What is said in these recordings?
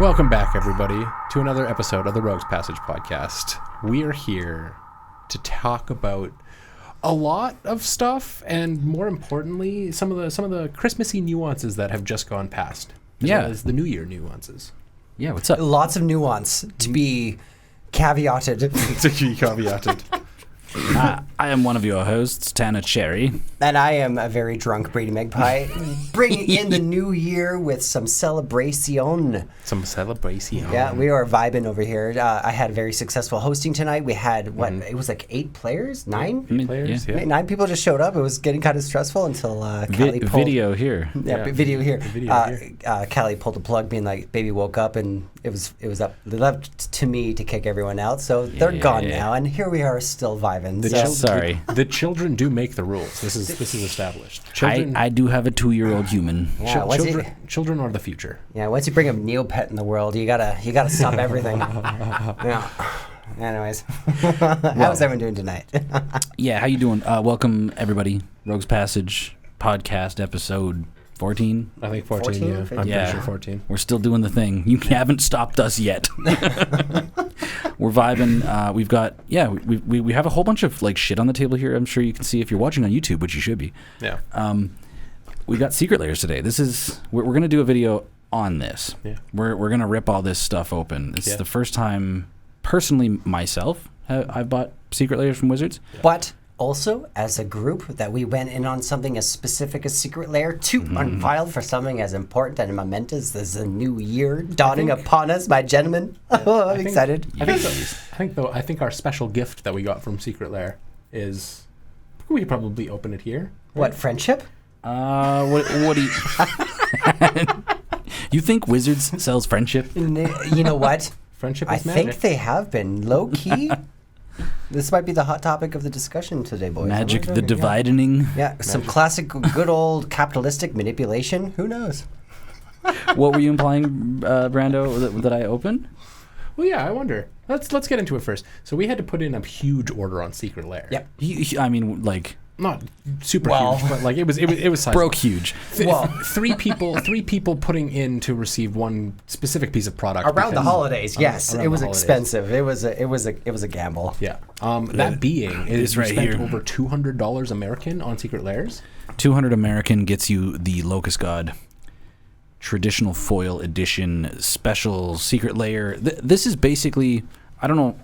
Welcome back, everybody, to another episode of the Rogues Passage podcast. We are here to talk about a lot of stuff, and more importantly, some of the Christmassy nuances that have just gone past. As well as the New Year nuances. Yeah, what's up? Lots of nuance to be caveated. To be caveated. I am one of your hosts, Tanner Cherry. And I am a very drunk Brady Magpie, bringing in the new year with some celebration. Some celebration. Yeah, we are vibing over here. I had a very successful hosting tonight. We had, it was like 8 players? 9? Players, yeah. 9 people just showed up. It was getting kind of stressful until Callie pulled... Video here. Yeah, video here. Callie pulled the plug, being like, baby woke up, and it was left to me to kick everyone out. So they're gone now, and here we are still vibing. Sorry. The children do make the rules. This is established. Children, I do have a 2-year-old human. Yeah, children are the future. Yeah, once you bring a Neopet in the world, you gotta stop everything. Yeah. Anyways, how's everyone doing tonight? Yeah, how you doing? Welcome everybody. Rogues Passage podcast episode 14. I think 14. 14? Yeah, I'm Yeah. pretty sure 14. We're still doing the thing. You haven't stopped us yet. We're vibing. We've got we have a whole bunch of like shit on the table here. I'm sure you can see if you're watching on YouTube, which you should be. Yeah. We got secret layers today. This is we're gonna do a video on this. Yeah. We're gonna rip all this stuff open. It's the first time, personally, myself, I've bought secret layers from Wizards. But also, as a group, that we went in on something as specific as Secret Lair to unveil for something as important and momentous as a new year dawning upon us, my gentlemen. Oh, I'm excited. I think our special gift that we got from Secret Lair is we could probably open it here. Right? What, friendship? What do you? You think Wizards sells friendship? You know what? Friendship I is magic. think they have been low key. This might be the hot topic of the discussion today, boys. Magic the dividing. Yeah, some classic, good old capitalistic manipulation. Who knows? What were you implying, Brando, that I opened? Well, yeah, I wonder. Let's get into it first. So we had to put in a huge order on Secret Lair. Yep. I mean, like Not super huge, but like it was sizable. broke huge. Well, three people putting in to receive one specific piece of product around the because- holidays, yes, around it was the holidays. expensive. It was a gamble. Yeah. That being is right spent here. over $200 American on Secret Lairs. 200 American gets you the Locust God traditional foil edition special secret layer. This is basically, I don't know.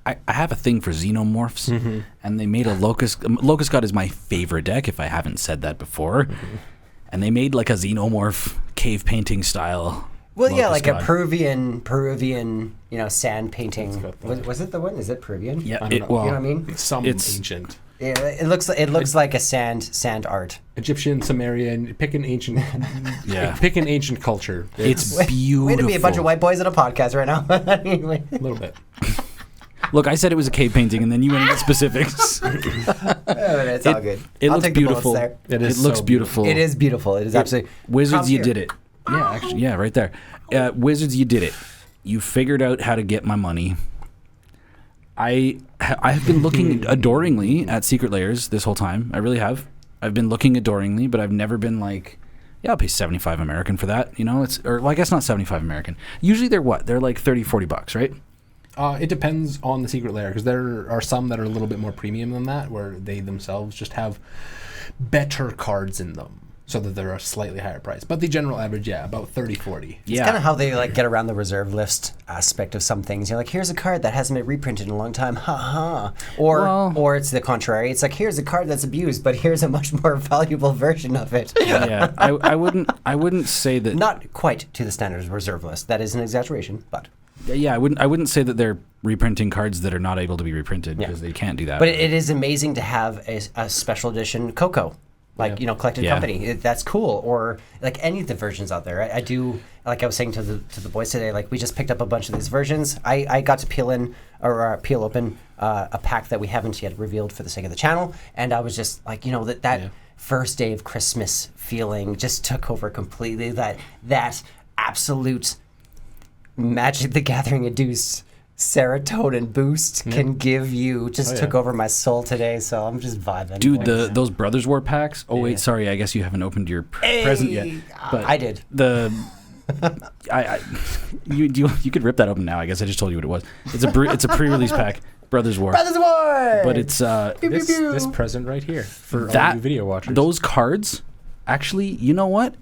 I have a thing for xenomorphs, and they made a Locust God is my favorite deck, if I haven't said that before. And they made like a xenomorph cave painting style. Well, yeah, Locust like God. a Peruvian, sand painting. Was it the one? Is it Peruvian? Yeah, I don't know. well, You know what I mean? Some It's- ancient. Yeah, it looks like a sand art. Egyptian, Sumerian, pick an ancient Yeah. pick an ancient culture. It's beautiful. Way to be a bunch of white boys in a podcast right now. Anyway. a little bit. Look, I said it was a cave painting, and then you went into specifics. It's all good. It I'll looks take the bullets beautiful. there. It is looks so beautiful. It is beautiful. It is absolutely. Wizards, you Here. did it. Yeah, actually, yeah, right there. Wizards, you did it. You figured out how to get my money. I have been looking adoringly at secret layers this whole time. I really have. I've been looking adoringly, but I've never been like, yeah, I'll pay 75 American for that. You know, I guess not 75 American. Usually they're what? They're like 30, 40 bucks, right? It depends on the Secret Lair, because there are some that are a little bit more premium than that, where they themselves just have better cards in them, so that they're a slightly higher price. But the general average, about 30, 40. It's kind of how they like get around the reserve list aspect of some things. You're like, here's a card that hasn't been reprinted in a long time, or it's the contrary. It's like, here's a card that's abused, but here's a much more valuable version of it. Yeah, I wouldn't say that. Not quite to the standard reserve list. That is an exaggeration, but Yeah, I wouldn't say that they're reprinting cards that are not able to be reprinted, because they can't do that. but it is amazing to have a special edition Coco. Like, collected company. That's cool. Or like any of the versions out there. I do, like I was saying to the boys today, like we just picked up a bunch of these versions. I got to peel open a pack that we haven't yet revealed for the sake of the channel. And I was just like, that first day of Christmas feeling just took over completely. That absolute Magic the Gathering induced serotonin boost can give you took over my soul today, so I'm just vibing. Dude, those Brothers War packs. Oh wait, sorry, I guess you haven't opened your present yet. But I did. You could rip that open now. I guess I just told you what it was. It's a pre-release pack. Brothers War. Brothers War. But it's this present right here for all you video watchers. Those cards, actually, you know what?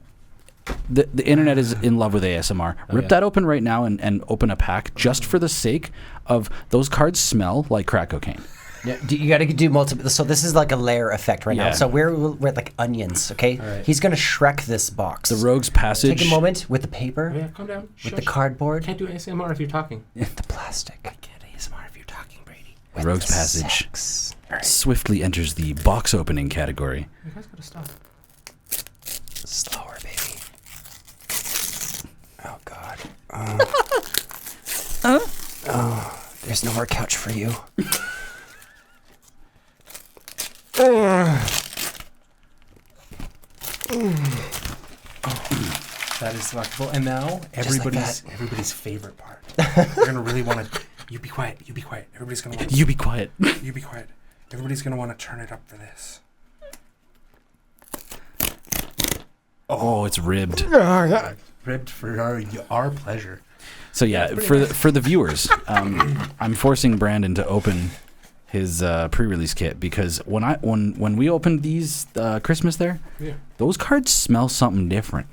The internet is in love with ASMR. Rip that open right now and open a pack just for the sake of those cards smell like crack cocaine. Yeah, you got to do multiple. So this is like a layer effect right now. So we're like onions, okay? Right. He's going to Shrek this box. The Rogue's Passage. Take a moment with the paper. Yeah, calm down. With the cardboard. Can't do ASMR if you're talking. The plastic. I can't ASMR if you're talking, Brady. The Rogue's Passage swiftly enters the box opening category. You guys got to stop. Slower, baby. Oh, God. Oh, there's no more couch for you. That is delectable. And now everybody's favorite part. You're gonna really want to. You be quiet. You be quiet. Everybody's gonna want. You be quiet. You be quiet. Everybody's gonna want to turn it up for this. Oh, it's ribbed. Ribbed for our pleasure. So yeah, for the viewers, I'm forcing Brandon to open his pre-release kit because when we opened these Christmas there, those cards smell something different.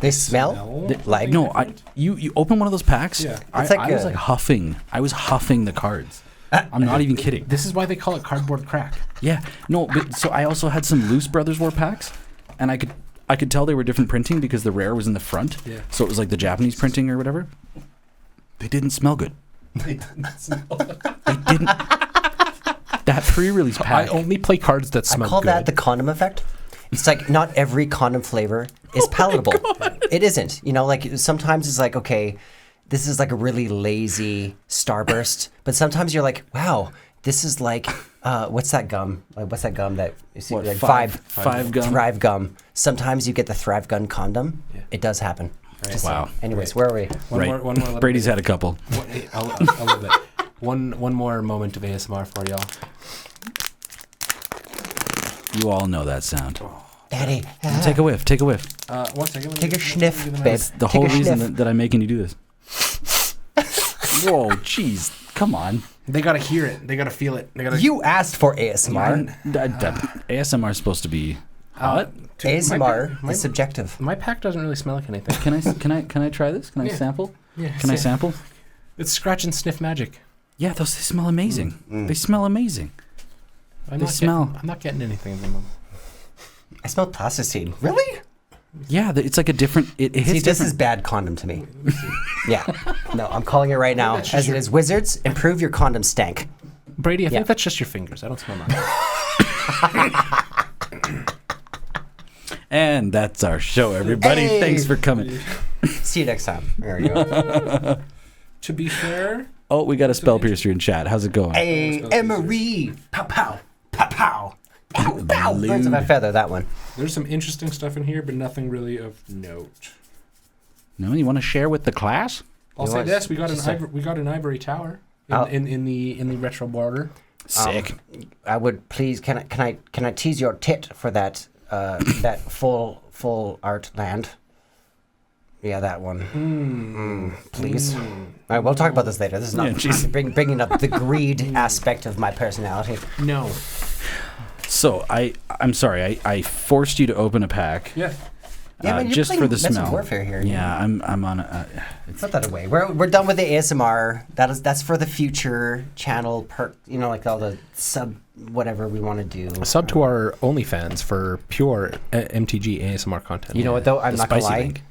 They smell like you open one of those packs. It's I was like huffing. I was huffing the cards. I'm not even kidding. This is why they call it cardboard crack. Yeah, no, but so I also had some loose Brothers War packs, and I could tell they were different printing because the rare was in the front. Yeah. So it was like the Japanese printing or whatever. They didn't smell good. They didn't. That pre-release pack. I only play cards that smell good. I call that the condom effect. It's like not every condom flavor is palatable. It isn't. You know, like sometimes it's like, okay, this is like a really lazy Starburst. But sometimes you're like, wow, this is like, what's that gum? Like, what's that gum that you see? Like Five gum. Thrive gum. Sometimes you get the Thrive Gun condom. Yeah. It does happen. Right. Wow. Anyways, where are we? One more. Brady's had a couple. A little bit. One more moment of ASMR for y'all. You all know that sound. Daddy. Take a whiff. Take a whiff. 1 second. Take a sniff, babe. The whole reason that I'm making you do this. Whoa, jeez. Come on. They gotta hear it. They gotta feel it. You asked for ASMR. ASMR is supposed to be hot. ASMR is subjective. My pack doesn't really smell like anything. Can I try this? Can I sample? Yeah. Can I sample? It's scratch and sniff magic. Yeah, they smell amazing. They smell amazing. I'm not getting anything from them. I smell plasticine. Really? Yeah, it's like a different. It hits. See, this is bad condom to me. Yeah. No, I'm calling it right now. As it is, Wizards, improve your condom stank. Brady, I think that's just your fingers. I don't smell nothing. And that's our show, everybody. Hey. Thanks for coming. See you next time. There we go. To be fair. Oh, we got a spell piercer in chat. How's it going? Hey, Emery. Pow, pow. Pow, pow. Pow, pow. Birds of a feather, that one. There's some interesting stuff in here, but nothing really of note. No, you want to share with the class? I'll say this: we got an ivory tower in the retro border. Sick. I would please. Can I tease your tit for that that full art land? Yeah, that one. Please. All right, we'll talk about this later. This is not bringing up the greed aspect of my personality. No. So I'm sorry. I forced you to open a pack. Yeah. Yeah, man, just for the smell. Warfare here. Yeah, I'm on a. Put that away. We're done with the ASMR. That's for the future channel. Like all the sub whatever we want to do. Sub to our OnlyFans for pure MTG ASMR content. You know what though? I'm not gonna lie. Link.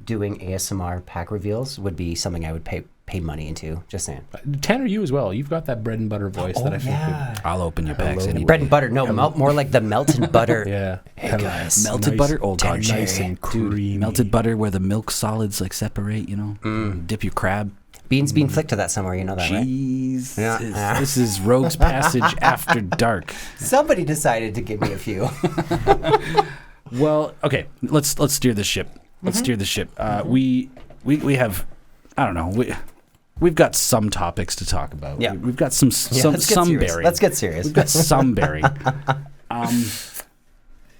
Doing ASMR pack reveals would be something I would pay money into. Just saying. Tanner, you as well. You've got that bread and butter voice that I think. Yeah. I'll open your packs anyway. Bread and butter. No, more like the melted butter. Yeah. Hey guys. Melted butter. Oh god, nice and creamy. Melted butter where the milk solids like separate. You know, dip your crab. Beans being flicked to that somewhere. You know that, right? Jeez. Yeah. This is Rogue's Passage After Dark. Somebody decided to give me a few. Well, okay. Let's steer this ship. Let's steer the ship. We have, I don't know. We've got some topics to talk about. Yeah. We've got some bearing. Let's get serious. We've got some bearing.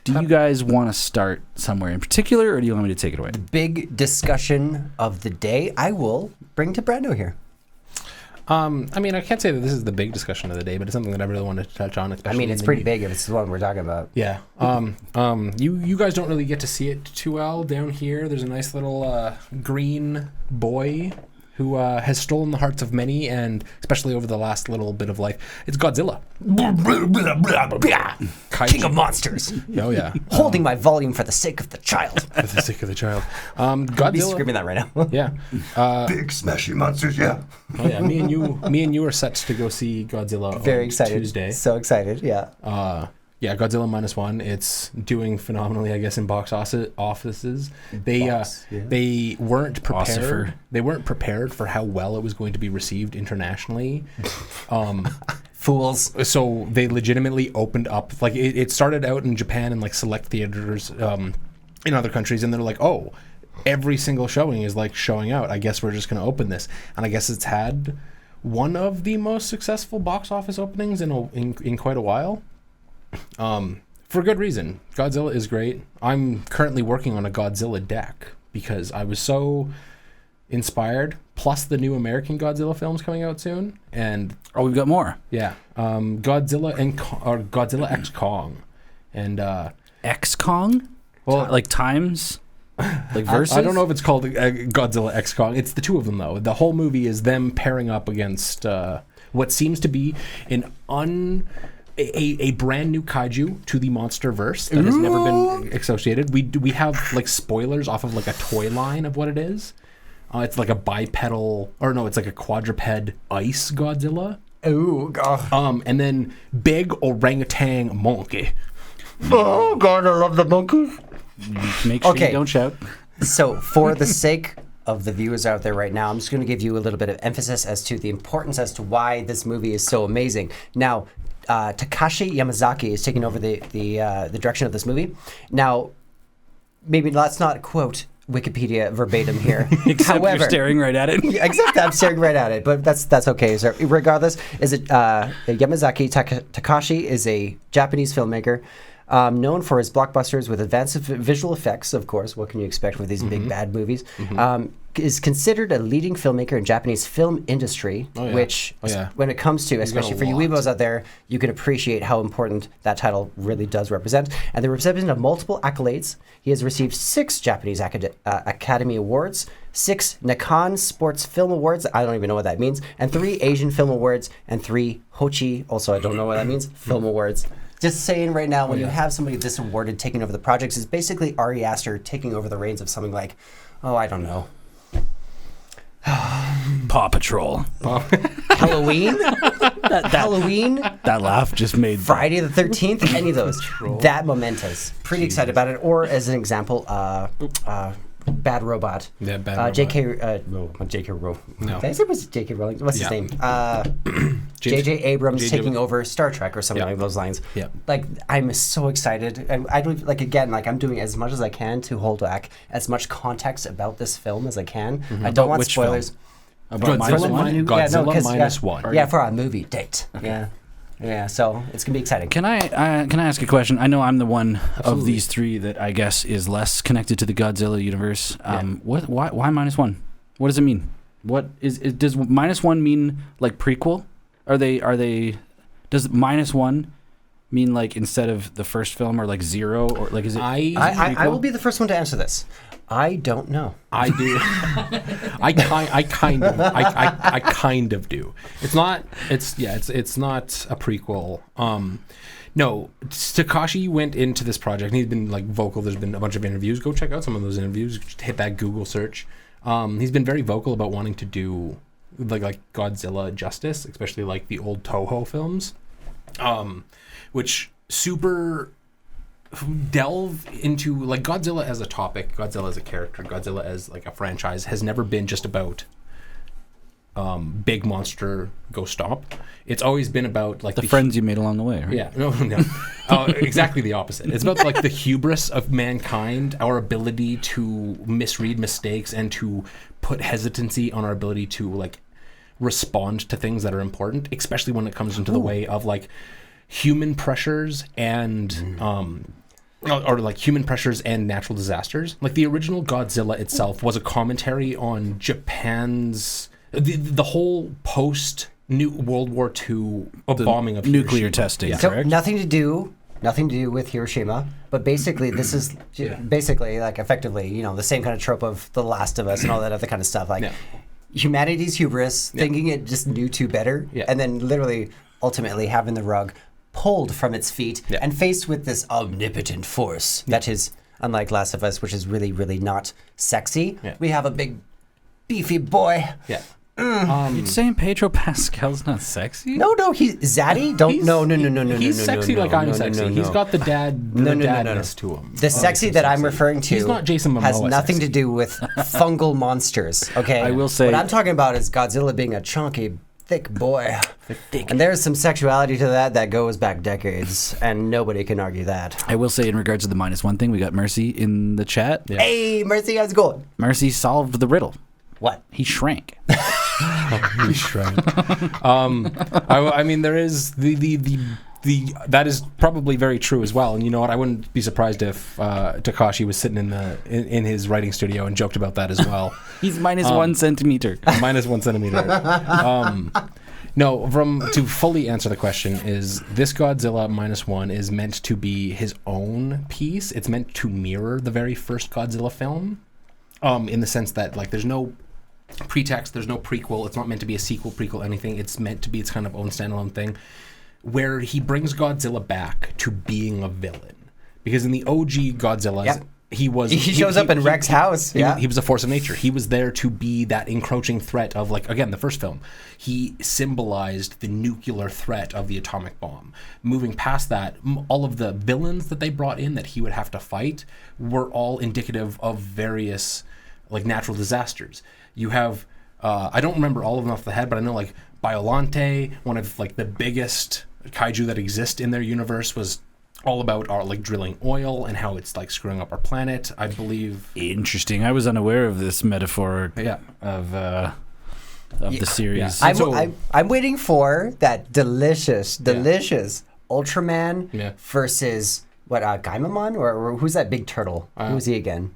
Do you guys want to start somewhere in particular, or do you want me to take it away? Big discussion of the day. I will bring to Brando here. I mean, I can't say that this is the big discussion of the day, but it's something that I really wanted to touch on. I mean, it's pretty big if it's the one we're talking about. Yeah. You guys don't really get to see it too well down here. There's a nice little green boy who has stolen the hearts of many, and especially over the last little bit of life. It's Godzilla. King of monsters. Oh, yeah. Holding my volume for the sake of the child. For the sake of the child. I'll be Godzilla. screaming that right now. Yeah. Big smashy monsters, yeah. Oh, yeah. Me and you are set to go see Godzilla Very on excited. Tuesday. So excited, yeah. Yeah, Godzilla -1. It's doing phenomenally, I guess, in box offices. They weren't prepared. Ossifer. They weren't prepared for how well it was going to be received internationally. Fools. So they legitimately opened up. Like it started out in Japan and like select theaters in other countries, and they're like, oh, every single showing is like showing out. I guess we're just going to open this, and I guess it's had one of the most successful box office openings in quite a while. For good reason. Godzilla is great. I'm currently working on a Godzilla deck because I was so inspired. Plus the new American Godzilla films coming out soon, and We've got more. yeah, Godzilla or Godzilla X Kong, and X Kong? well, Like times? Like versus? I don't know if it's called Godzilla X Kong. It's the two of them though. The whole movie is them pairing up against what seems to be a brand new kaiju to the monster verse that has never been associated. We have like spoilers off of like a toy line of what it is. It's like a it's like a quadruped ice Godzilla. Ooh, God. And then big orangutan monkey. Oh, God, I love the monkeys. Make sure Okay. you don't shout. So, for the sake of the viewers out there right now, I'm just going to give you a little bit of emphasis as to the importance as to why this movie is so amazing. Now, Takashi Yamazaki is taking over the direction of this movie. Now, maybe let's not quote Wikipedia verbatim here. Except you're staring right at it. Except I'm staring right at it, but that's okay. So regardless, Yamazaki Takashi is a Japanese filmmaker known for his blockbusters with advanced visual effects. Of course, what can you expect with these big bad movies? Is considered a leading filmmaker in Japanese film industry, which when it comes to, especially for you weebos out there, you can appreciate how important that title really does represent. And the recipient of multiple accolades, he has received 6 Japanese Academy Awards, 6 Nikon Sports Film Awards, I don't even know what that means, and 3 Asian Film Awards, and 3 Hochi, also I don't know what that means, Film Awards. Just saying right now, when you have somebody this awarded taking over the projects, it's basically Ari Aster taking over the reins of something like, I don't know, Paw Patrol. Halloween? Halloween? That laugh just made Friday the 13th? Any of those. That momentous. Pretty excited about it. Or, as an example, Bad Robot. Yeah, Bad Robot. Not J.K. Rowling. No. Did I say it was J.K. Rowling? What's his name? J.J. Abrams taking over Star Trek or something like those lines. Yeah. Like, I'm so excited. And I don't, I'm doing as much as I can to hold back as much context about this film as I can. I don't want which spoilers. film? About Godzilla -1? -1. Yeah, for our movie date. Okay. Yeah, so it's gonna be exciting. Can I ask a question? I know I'm the one of these three that I guess is less connected to the Godzilla universe. Why -1? What does it mean? Does -1 mean like prequel? Does -1 mean like instead of the first film or like 0 or like is it? I will be the first one to answer this. I don't know. I do. I kind of do. It's not a prequel. No, Takashi went into this project and he's been like vocal. There's been a bunch of interviews. Go check out some of those interviews. Just hit that Google search. He's been very vocal about wanting to do like Godzilla justice, especially like the old Toho films, which super delve into like Godzilla as a topic, Godzilla as a character, Godzilla as like a franchise has never been just about big monster go stomp. It's always been about like the friends you made along the way, right? Yeah, no. Exactly the opposite. It's about like the hubris of mankind, our ability to misread mistakes and to put hesitancy on our ability to like respond to things that are important, especially when it comes into the way of like human pressures and or like human pressures and natural disasters. Like the original Godzilla itself was a commentary on Japan's the whole post new World War II bombing of nuclear Hiroshima. testing. Yeah. So Correct? nothing to do with Hiroshima, but basically this is basically like effectively, you know, the same kind of trope of The Last of Us and all that other kind of stuff. Like humanity's hubris, thinking it just knew too better, and then literally ultimately having the rug pulled from its feet and faced with this omnipotent force that is, unlike Last of Us, which is really, really not sexy. We have a big, beefy boy. You're saying Pedro Pascal's not sexy? No, he's Zaddy. No. He's sexy like I'm sexy. He's got the dadness to him. The sexy that I'm referring to He's not Jason Momoa has nothing sexy. to do with fungal monsters, okay? I will say- What I'm talking about is Godzilla being a chunky, thick boy. And there's some sexuality to that goes back decades, and nobody can argue that. I will say, in regards to the -1 thing, we got Mercy in the chat. Hey, Mercy, how's it going? Mercy solved the riddle. What? He shrank. He's right. I mean, there is the that is probably very true as well. And you know what? I wouldn't be surprised if Takashi was sitting in his writing studio and joked about that as well. He's -1 centimeter. -1 centimeter. No, to fully answer the question, is this Godzilla -1 is meant to be his own piece. It's meant to mirror the very first Godzilla film, in the sense that like there's no pretext, there's no prequel. It's not meant to be a sequel, prequel, anything. It's meant to be its kind of own standalone thing, where he brings Godzilla back to being a villain. Because in the OG Godzilla, he shows up in Rex's house. He was a force of nature. He was there to be that encroaching threat of, like, again, the first film. He symbolized the nuclear threat of the atomic bomb. Moving past that, all of the villains that they brought in that he would have to fight were all indicative of various, like, natural disasters. You have, I don't remember all of them off the head, but I know, like, Biollante, one of, like, the biggest kaiju that exist in their universe, was all about our, like, drilling oil and how it's, like, screwing up our planet, I believe. Interesting. I was unaware of this metaphor of the series. Yeah. I'm waiting for that delicious Ultraman versus Gaimamon or who's that big turtle? Who's he again?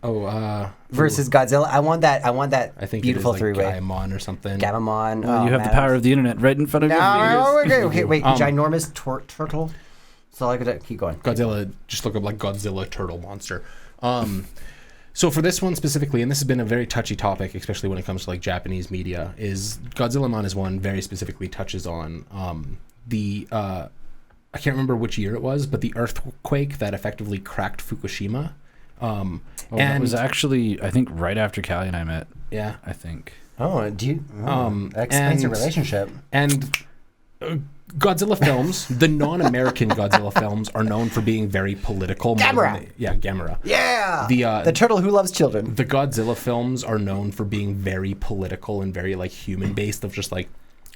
Versus Godzilla. I want that. I think beautiful it is, three-way. Gaimon or something. Gamamon. You have the power of the internet right in front of you. Okay, wait. Ginormous turtle. So I gotta keep going. Godzilla, just look up like Godzilla turtle monster. So for this one specifically, and this has been a very touchy topic, especially when it comes to like Japanese media, is Godzilla -1 very specifically touches on I can't remember which year it was, but the earthquake that effectively cracked Fukushima. And it was actually, I think, right after Callie and I met. Yeah, I think. Oh, do you? That explains your relationship. And Godzilla films, the non-American Godzilla films, are known for being very political. Gamera. Gamera. Yeah. The turtle who loves children. The Godzilla films are known for being very political and very like human-based, of just like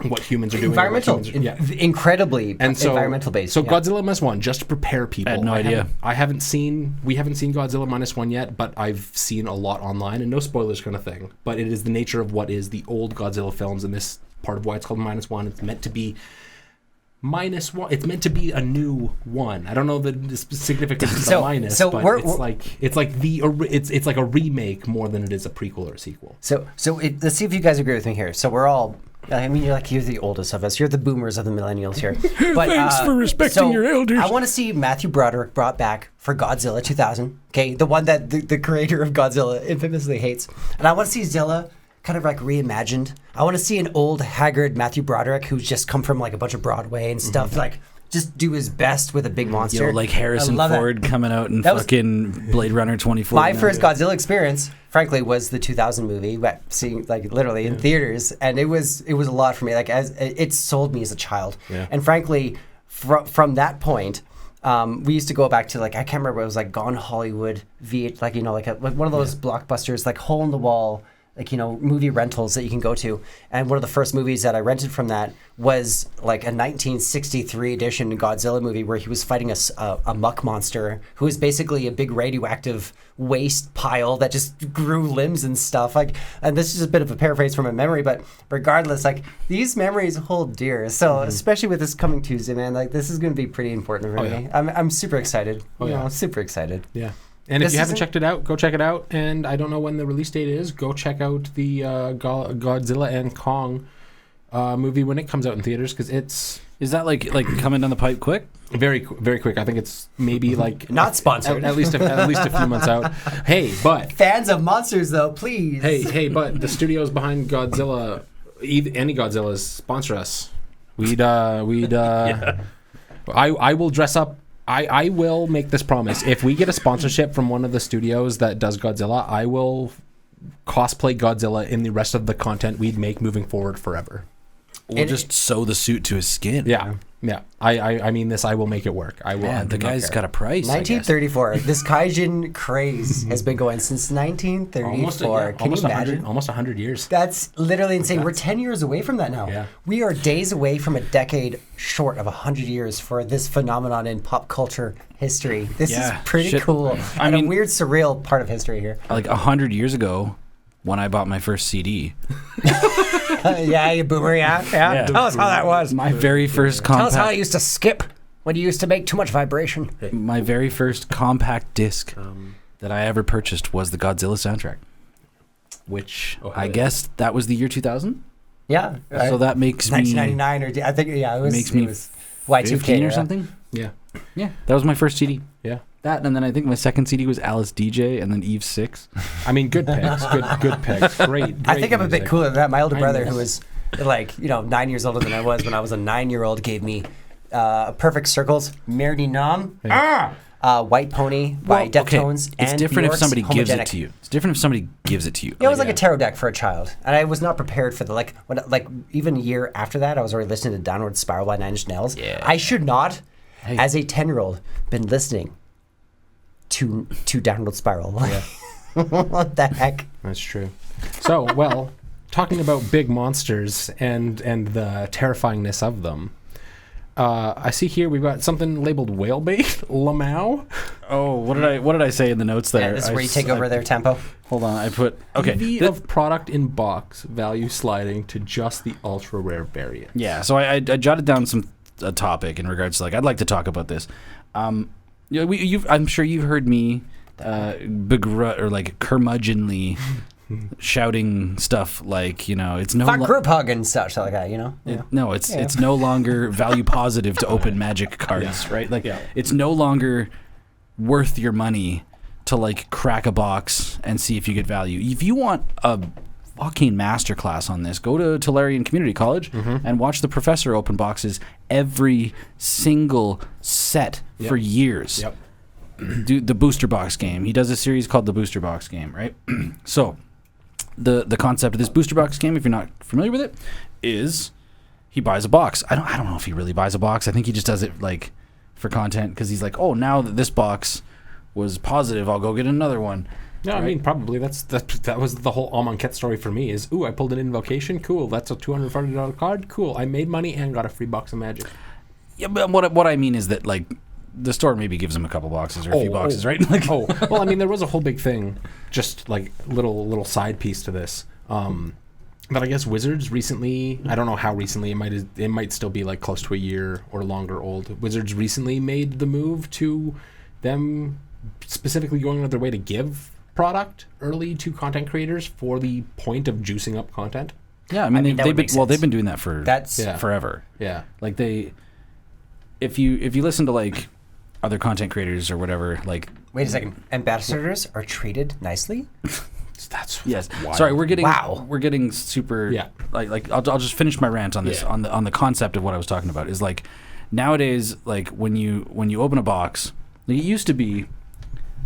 what humans are doing. Incredibly environmental based. So Godzilla -1, just to prepare people. I had no idea. We haven't seen Godzilla -1 yet, but I've seen a lot online, and no spoilers kind of thing. But it is the nature of what is the old Godzilla films, and this part of why it's called -1. It's meant to be -1. It's meant to be a new one. I don't know the significance of the minus, but it's like a remake more than it is a prequel or a sequel. So let's see if you guys agree with me here. So we're all. I mean, you're the oldest of us. You're the boomers of the millennials here. But, thanks for respecting your elders. I want to see Matthew Broderick brought back for Godzilla 2000. Okay, the one that the creator of Godzilla infamously hates. And I want to see Zilla kind of like reimagined. I want to see an old, haggard Matthew Broderick who's just come from like a bunch of Broadway and stuff. Like, just do his best with a big monster. Like Harrison Ford coming out in fucking Blade Runner 2049. My first Godzilla experience, frankly, was the 2000 movie, seeing like literally in theaters, and it was a lot for me. Like it sold me as a child, and frankly, from that point, we used to go back to like I can't remember, it was like Gone Hollywood, like one of those blockbusters, like hole in the wall movie rentals that you can go to. And one of the first movies that I rented from that was like a 1963 edition Godzilla movie where he was fighting a muck monster who was basically a big radioactive waste pile that just grew limbs and stuff. And this is a bit of a paraphrase from my memory, but regardless, these memories hold dear. So especially with this coming Tuesday, man, this is going to be pretty important for me. I'm super excited. I'm super excited. Yeah. And if you haven't checked it out, go check it out. And I don't know when the release date is. Go check out the Godzilla and Kong movie when it comes out in theaters, because it's... Is that like coming down the pipe quick? Very quick. I think it's maybe not sponsored. At least a few months out. Hey, but... Fans of monsters, though, please. Hey, but the studios behind Godzilla, any Godzillas, sponsor us. I will dress up. I will make this promise. If we get a sponsorship from one of the studios that does Godzilla, I will cosplay Godzilla in the rest of the content we'd make moving forward forever. We'll just sew the suit to his skin. Yeah. I mean this. I will make it work. I will. Yeah, the guy's got a price. 1934. This kaijin craze has been going since 1934. Can you imagine? Almost 100 years. That's literally insane. We're 10 years away from that now. Yeah. We are days away from a decade short of 100 years for this phenomenon in pop culture history. This is pretty cool. I mean, a weird, surreal part of history here. Like 100 years ago, when I bought my first CD. Yeah, you boomer, yeah. Tell us how that was. My very first compact... Tell us how I used to skip when you used to make too much vibration. My very first compact disc that I ever purchased was the Godzilla soundtrack, which I guess that was the year 2000? Yeah. Right. So that makes 1999 or... I think, it was... Makes me it was Y2K 15 or something? Yeah. Yeah, that was my first CD. Yeah. That, and then I think my second CD was Alice DJ, and then Eve 6. I mean, good picks. Good picks. Great I think I'm a bit cooler than that. My older brother, know. who was 9 years older than I was when I was a 9-year-old, gave me Perfect Circles, Merdy Nam, White Pony by Deftones, and it's different if Bjork's somebody gives it Homogenic. to you. It's different if somebody gives it to you. It was like a tarot deck for a child, and I was not prepared for even a year after that, I was already listening to Downward Spiral by Nine Inch Nails. Yeah. I should not, as a 10-year-old, been listening to Downward Spiral. Yeah. What the heck? That's true. So, well, talking about big monsters and the terrifyingness of them, I see here we've got something labeled whale bait, Lamau. Oh, what did I say in the notes there? Yeah, this is where you take over their tempo. Hold on, I put EV of product in box, value sliding to just the ultra rare variant. Yeah, so I jotted down a topic in regards to I'd like to talk about this. I'm sure you've heard me begrudge or curmudgeonly shouting stuff it's no Fuck group hug and such like that, No, it's no longer value positive to open Magic cards, right? It's no longer worth your money to crack a box and see if you get value. If you want a fucking masterclass on this, go to Tolarian Community College and watch the professor open boxes every single set for years. Yep. Do the booster box game. He does a series called the booster box game, right? So the concept of this booster box game, if you're not familiar with it, is he buys a box. I don't know if he really buys a box. I think he just does it for content because he's oh, now that this box was positive, I'll go get another one. No, right? I mean, probably that was the whole Amonkhet story for me is, I pulled an Invocation, cool, that's a $240 card, cool, I made money and got a free box of Magic. Yeah, but what I mean is that, the store maybe gives him a couple boxes or a few boxes, right? Well, I mean, there was a whole big thing, just little side piece to this, that I guess Wizards recently, I don't know how recently, it might still be close to a year or longer old, Wizards recently made the move to them specifically going out of their way to give product early to content creators for the point of juicing up content. Yeah, I mean they've been doing that for forever. Yeah. If you listen to other content creators or whatever, wait a second, ambassadors are treated nicely? That's yes. wild. Sorry, we're getting super. Yeah. I'll just finish my rant on this on the concept of what I was talking about is nowadays when you open a box, it used to be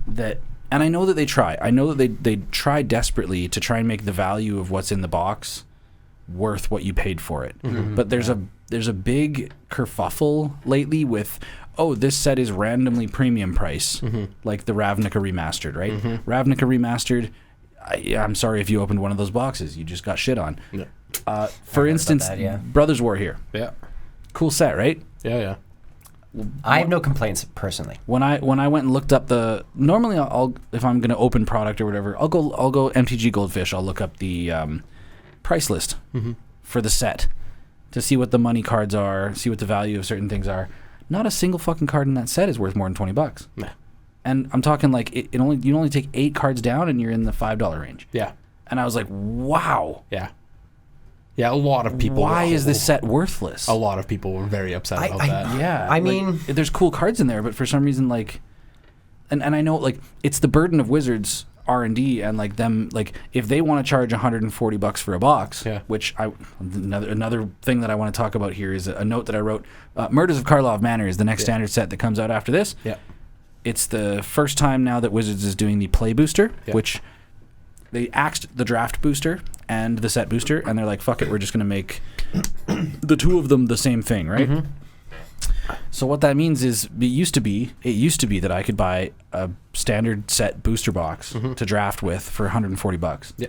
that. And I know that they try. I know that they try desperately to try and make the value of what's in the box worth what you paid for it. Mm-hmm. But there's a big kerfuffle lately with, this set is randomly premium price, like the Ravnica Remastered, right? Mm-hmm. Ravnica Remastered, I'm sorry if you opened one of those boxes. You just got shit on. Yeah. For instance, that, yeah. Brothers War here. Yeah. Cool set, right? Yeah. I have no complaints personally. When I went and looked up normally I'll if I'm going to open product or whatever, I'll go MTG Goldfish. I'll look up the price list for the set to see what the money cards are, see what the value of certain things are. Not a single fucking card in that set is worth more than $20. Nah. And I'm talking like you only take 8 cards down and you're in the $5 range. Yeah. And I was like, wow. Yeah. Yeah, a lot of people. Why is this set worthless? A lot of people were very upset about that. Yeah. I mean, there's cool cards in there, but for some reason, like, and I know, like, it's the burden of Wizards R&D and, like, them, like, if they want to charge $140 for a box, which another thing that I want to talk about here is a note that I wrote. Murders of Karlov Manor is the next standard set that comes out after this. Yeah. It's the first time now that Wizards is doing the play booster, which they axed the draft booster and the set booster, and they're like, fuck it, we're just going to make the two of them the same thing, right? So what that means is it used to be that I could buy a standard set booster box to draft with for $140. Yeah.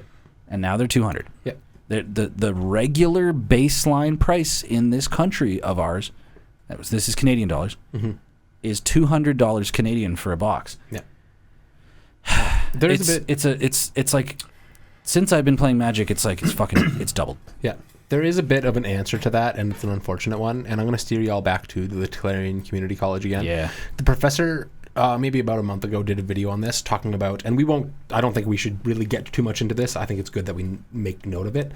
And now they're $200. Yeah. The regular baseline price in this country of ours, this is Canadian dollars, is $200 Canadian for a box. Yeah. It's like, since I've been playing Magic, it's doubled. Yeah. There is a bit of an answer to that, and it's an unfortunate one. And I'm going to steer you all back to the Clarion Community College again. Yeah. The professor, maybe about a month ago, did a video on this talking about, and I don't think we should really get too much into this. I think it's good that we make note of it.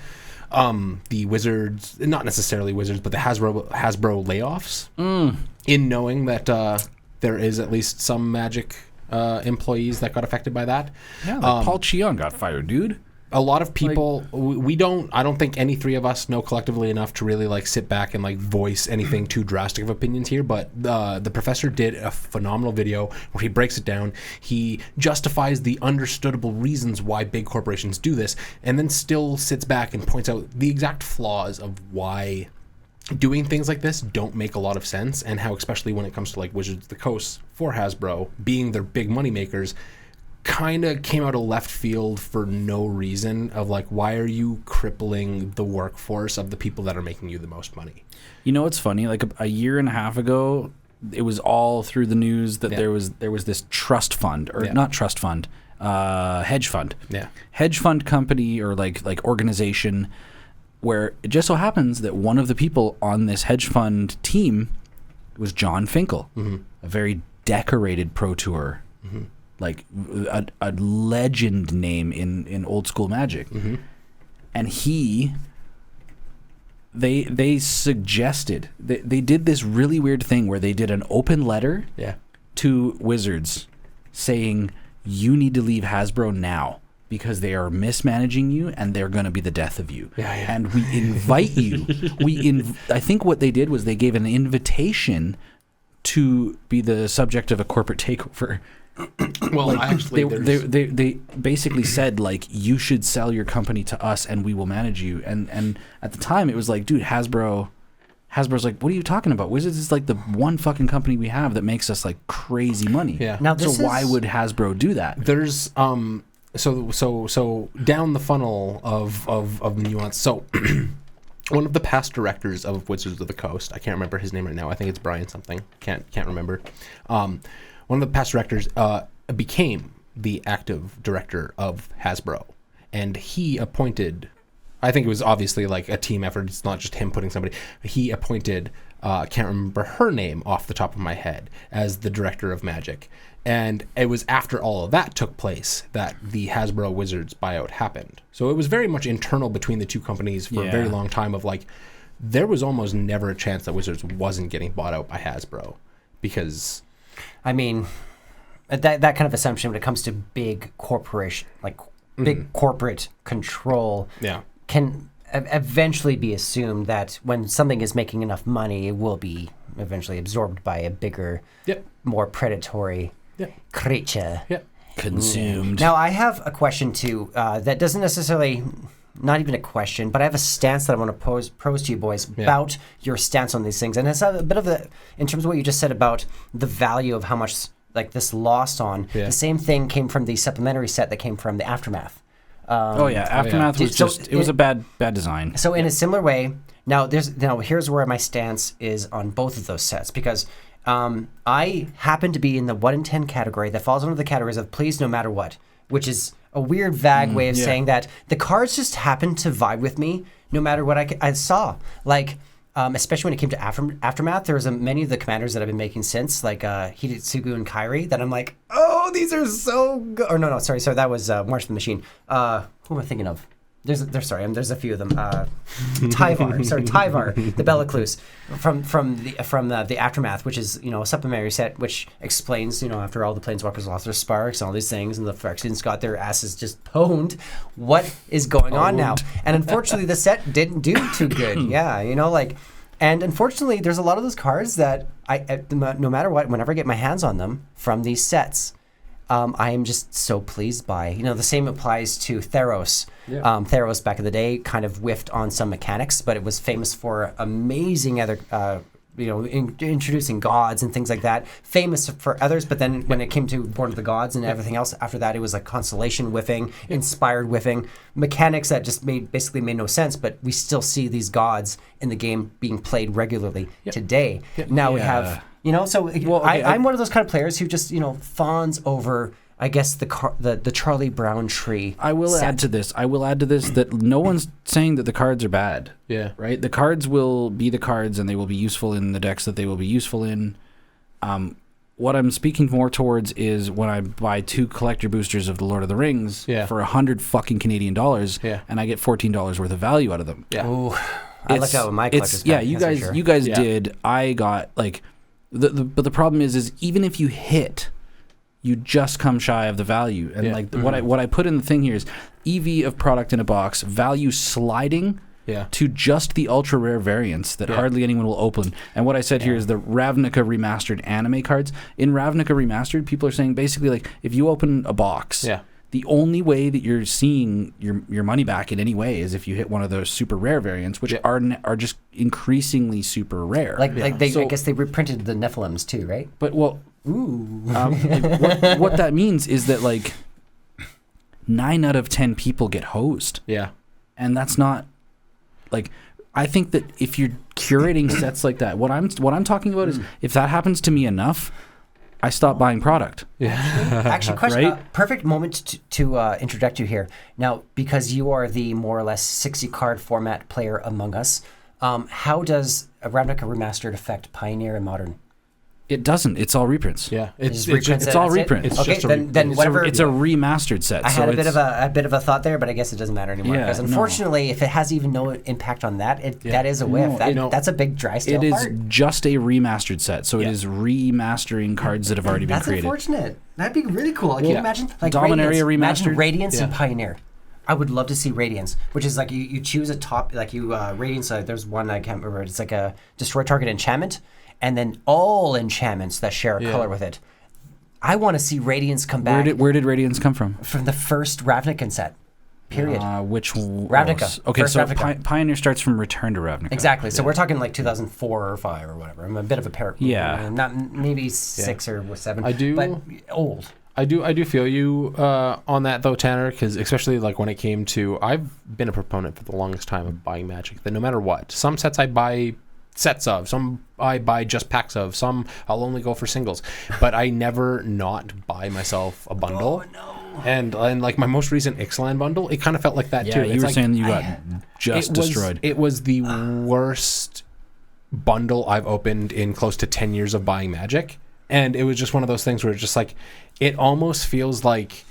The Wizards, not necessarily Wizards, but the Hasbro layoffs, in knowing that there is at least some Magic employees that got affected by that. Yeah, like Paul Cheon got fired, dude. A lot of people, I don't think any three of us know collectively enough to really like sit back and like voice anything too drastic of opinions here, but the professor did a phenomenal video where he breaks it down. He justifies the understandable reasons why big corporations do this, and then still sits back and points out the exact flaws of why doing things like this don't make a lot of sense, and how, especially when it comes to like Wizards of the Coast for Hasbro being their big money makers, kind of came out of left field for no reason of like, why are you crippling the workforce of the people that are making you the most money? You know, it's funny, like a year and a half ago, it was all through the news that there was this trust fund, or not trust fund, hedge fund. Yeah. Hedge fund company or like organization, where it just so happens that one of the people on this hedge fund team was John Finkel, a very decorated Pro Tour, like a legend name in old school Magic. And they suggested, they did this really weird thing where they did an open letter to Wizards saying, you need to leave Hasbro now, because they are mismanaging you and they're going to be the death of you. And we invite you. I think what they did was they gave an invitation to be the subject of a corporate takeover. Well, like, actually, they basically said, like, you should sell your company to us and we will manage you. And at the time, it was like, dude, Hasbro's like, what are you talking about? Wizards is like the one fucking company we have that makes us like crazy money. Yeah. Now, why would Hasbro do that? There's So down the funnel of nuance. So one of the past directors of Wizards of the Coast, I can't remember his name right now. I think it's Brian something. Can't remember. One of the past directors became the active director of Hasbro, and he appointed, I think it was obviously like a team effort. It's not just him putting somebody. He appointed, can't remember her name off the top of my head, as the director of Magic. And it was after all of that took place that the Hasbro Wizards buyout happened. So it was very much internal between the two companies for a very long time of like, there was almost never a chance that Wizards wasn't getting bought out by Hasbro, because... I mean, that kind of assumption when it comes to big corporation, like big corporate control, can eventually be assumed that when something is making enough money, it will be eventually absorbed by a bigger, more predatory creature. Consumed. Now, I have a question too that doesn't necessarily, not even a question, but I have a stance that I want to pose to you boys about your stance on these things. And it's a bit of in terms of what you just said about the value of how much like this lost on. The same thing came from the supplementary set that came from the Aftermath. Aftermath was it was a bad design. So in a similar way, here's where my stance is on both of those sets, because I happen to be in the 1 in 10 category that falls under the categories of please no matter what, which is a weird vague way of saying that the cards just happen to vibe with me no matter what I saw. Like, especially when it came to Aftermath, there was many of the commanders that I've been making since, like Hidetsugu and Kairi, that I'm like, oh, these are so good. Or no, sorry, that was March of the Machine. Who am I thinking of? There's a few of them. Tyvar, the Bellacluse from the Aftermath, which is a supplementary set which explains after all the planeswalkers lost their sparks and all these things and the Phyrexians got their asses just pwned, what is going on now? And unfortunately, the set didn't do too good. And unfortunately, there's a lot of those cards that no matter what, whenever I get my hands on them from these sets, I am just so pleased by. The same applies to Theros. Yeah. Theros back in the day kind of whiffed on some mechanics, but it was famous for amazing other, introducing gods and things like that. Famous for others, but then when it came to Born of the Gods and everything else after that, it was like Constellation whiffing, Inspired whiffing, mechanics that just basically made no sense, but we still see these gods in the game being played regularly today. Now we have... I'm one of those kind of players who just, fawns over, I guess, the Charlie Brown tree. I will add to this that no one's saying that the cards are bad. Yeah. Right? The cards will be the cards and they will be useful in the decks that they will be useful in. What I'm speaking more towards is when I buy 2 collector boosters of the Lord of the Rings for 100 fucking Canadian dollars and I get $14 worth of value out of them. Yeah. Ooh, I lucked out with my collector's pack. Yeah, you guys did. I got like... But the problem is even if you hit, you just come shy of the value. And what I put in the thing here is EV of product in a box, value sliding to just the ultra rare variants that hardly anyone will open. And what I said here is the Ravnica remastered anime cards. In Ravnica remastered, people are saying basically like if you open a box, the only way that you're seeing your money back in any way is if you hit one of those super rare variants, which are just increasingly super rare. I guess they reprinted the Nephilims too, right? But what that means is that like 9 out of 10 people get hosed. Yeah, and that's not like. I think that if you're curating sets like that, what I'm talking about is if that happens to me enough, I stop buying product. Yeah. Actually, question. Right? Perfect moment to interject you here. Now, because you are the more or less 60 card format player among us, how does a Ravnica Remastered affect Pioneer and Modern? It doesn't. It's all reprints. Yeah, it's all reprint. It's okay, then whatever. It's a remastered set. I had a bit of a thought there, but I guess it doesn't matter anymore. Because unfortunately, if it has even no impact on that, that is a whiff. That's a big dry stale part. It is just a remastered set, so it is remastering cards that have already been created. That's unfortunate. That'd be really cool. Can you imagine like Dominaria remastered? Imagine Radiance and Pioneer. I would love to see Radiance, which is like you choose a top, like Radiance. There's one I can't remember. It's like a destroy target enchantment. And then all enchantments that share a color with it. I want to see Radiance come back. Where did Radiance come from? From the first Ravnican set. Period. Which Ravnica. Okay, so Ravnica. Pioneer starts from Return to Ravnica. Exactly. So we're talking like 2004 or 5 or whatever. I'm a bit of a parrot. Yeah. Not maybe 6 or 7. I do. But old. I do feel you on that though, Tanner, because especially like when it came to, I've been a proponent for the longest time of buying Magic. That no matter what, some sets I buy sets of, some I buy just packs of, some I'll only go for singles, but I never not buy myself a bundle. Oh no! And like my most recent Ixalan bundle, it kind of felt like that too. Yeah, you were saying you got just destroyed. It was the worst bundle I've opened in close to 10 years of buying Magic, and it was just one of those things where it's just like it almost feels like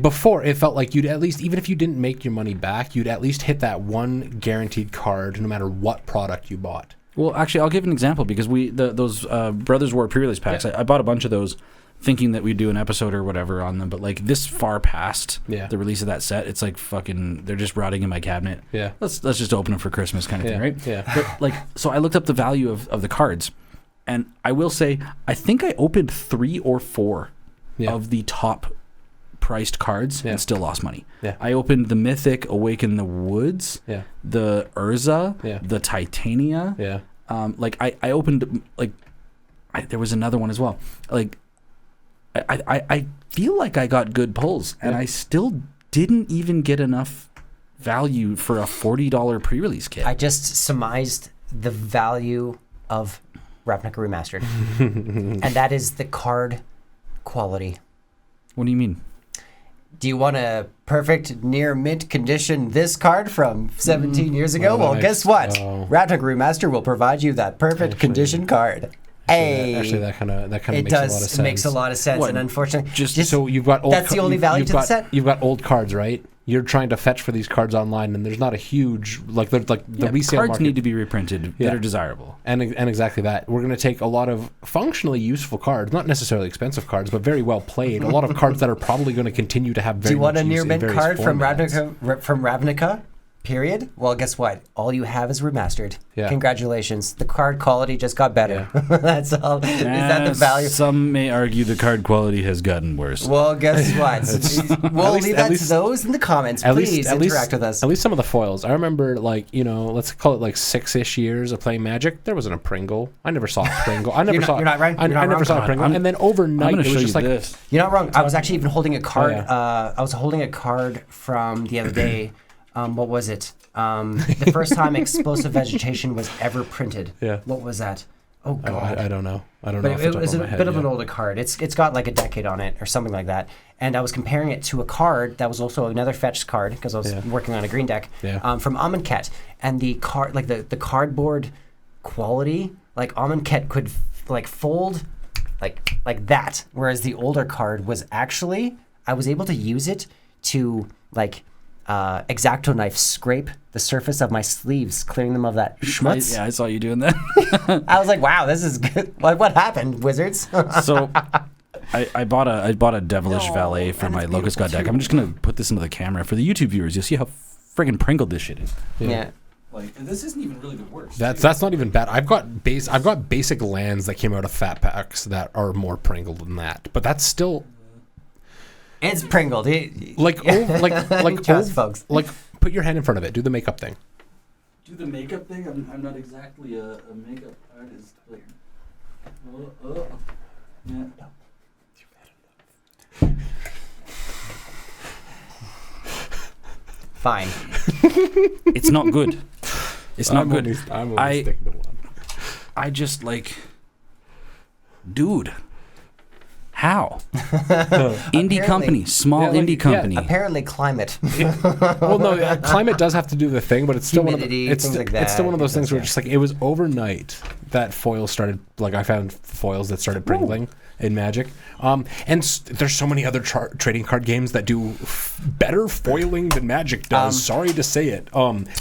before, it felt like you'd at least, even if you didn't make your money back, you'd at least hit that one guaranteed card no matter what product you bought. Well, actually, I'll give an example because those Brothers War pre-release packs, I bought a bunch of those thinking that we'd do an episode or whatever on them, but like this far past the release of that set, it's like fucking, they're just rotting in my cabinet. Yeah. Let's just open them for Christmas kind of thing, right? Yeah. But like, so I looked up the value of the cards, and I will say, I think I opened 3 or 4 of the top priced cards and still lost money. Yeah. I opened the Mythic Awaken the Woods, the Urza, the Titania. Yeah. I opened there was another one as well. Like I feel like I got good pulls and I still didn't even get enough value for a $40 pre-release kit. I just surmised the value of Ravnica Remastered. And that is the card quality. What do you mean? Do you want a perfect near mint condition this card from 17 years ago? Well, guess what? Ravnica Remaster will provide you that perfect condition card. Actually, that kind of makes a lot of sense. It makes a lot of sense, and unfortunately, just so you've got old. That's the only value to the set. You've got old cards, right? You're trying to fetch for these cards online, and there's not a huge the resale cards market. need to be reprinted that are desirable, and exactly that. We're going to take a lot of functionally useful cards, not necessarily expensive cards, but very well played. A lot of cards that are probably going to continue to have very. Do you want much a near use mint in card from formats. Ravnica? Period. Well, guess what? All you have is remastered. Yeah. Congratulations. The card quality just got better. Yeah. That's all. Is that the value? Some may argue the card quality has gotten worse. Well, guess what? We'll leave that to those in the comments. Please interact with us. At least some of the foils. I remember, let's call it 6-ish years of playing Magic. There wasn't a Pringle. I never saw a Pringle. I never saw. You're not right. I never saw a Pringle. And then overnight, it was just like this. You're not wrong. I was actually even holding a card. I was holding a card from the other day. What was it? The first time Explosive Vegetation was ever printed. Yeah. What was that? Oh God. I don't know. I don't but know. It was a bit of an older card. It's got like a decade on it or something like that. And I was comparing it to a card that was also another fetched card because I was working on a green deck from Amonkhet. And the card, like the cardboard quality, like Amonkhet could fold like that, whereas the older card was actually I was able to use it to X-Acto knife scrape the surface of my sleeves, clearing them of that schmutz. I saw you doing that. I was like, wow, this is good. What happened, wizards? So I bought a Devilish Valet for my Locust God deck. I'm just going to put this into the camera. For the YouTube viewers, you'll see how friggin' pringled this shit is. Yeah. This isn't even really the worst. That's not even bad. I've got basic lands that came out of fat packs that are more pringled than that. But that's still... It's pringled. Trust folks. Put your hand in front of it. Do the makeup thing. Do the makeup thing? I'm not exactly a makeup artist. Yeah. Fine. It's not good. It's not good. I'm only sticking to one. I just dude. How? Indie company, small indie company. Apparently climate. Well, no, climate does have to do the thing, but it's still humidity, it's still one of those things where it's just it was overnight that foils started. I found foils that started pringling in Magic, and there's so many other trading card games that do better foiling than Magic does. Sorry to say it,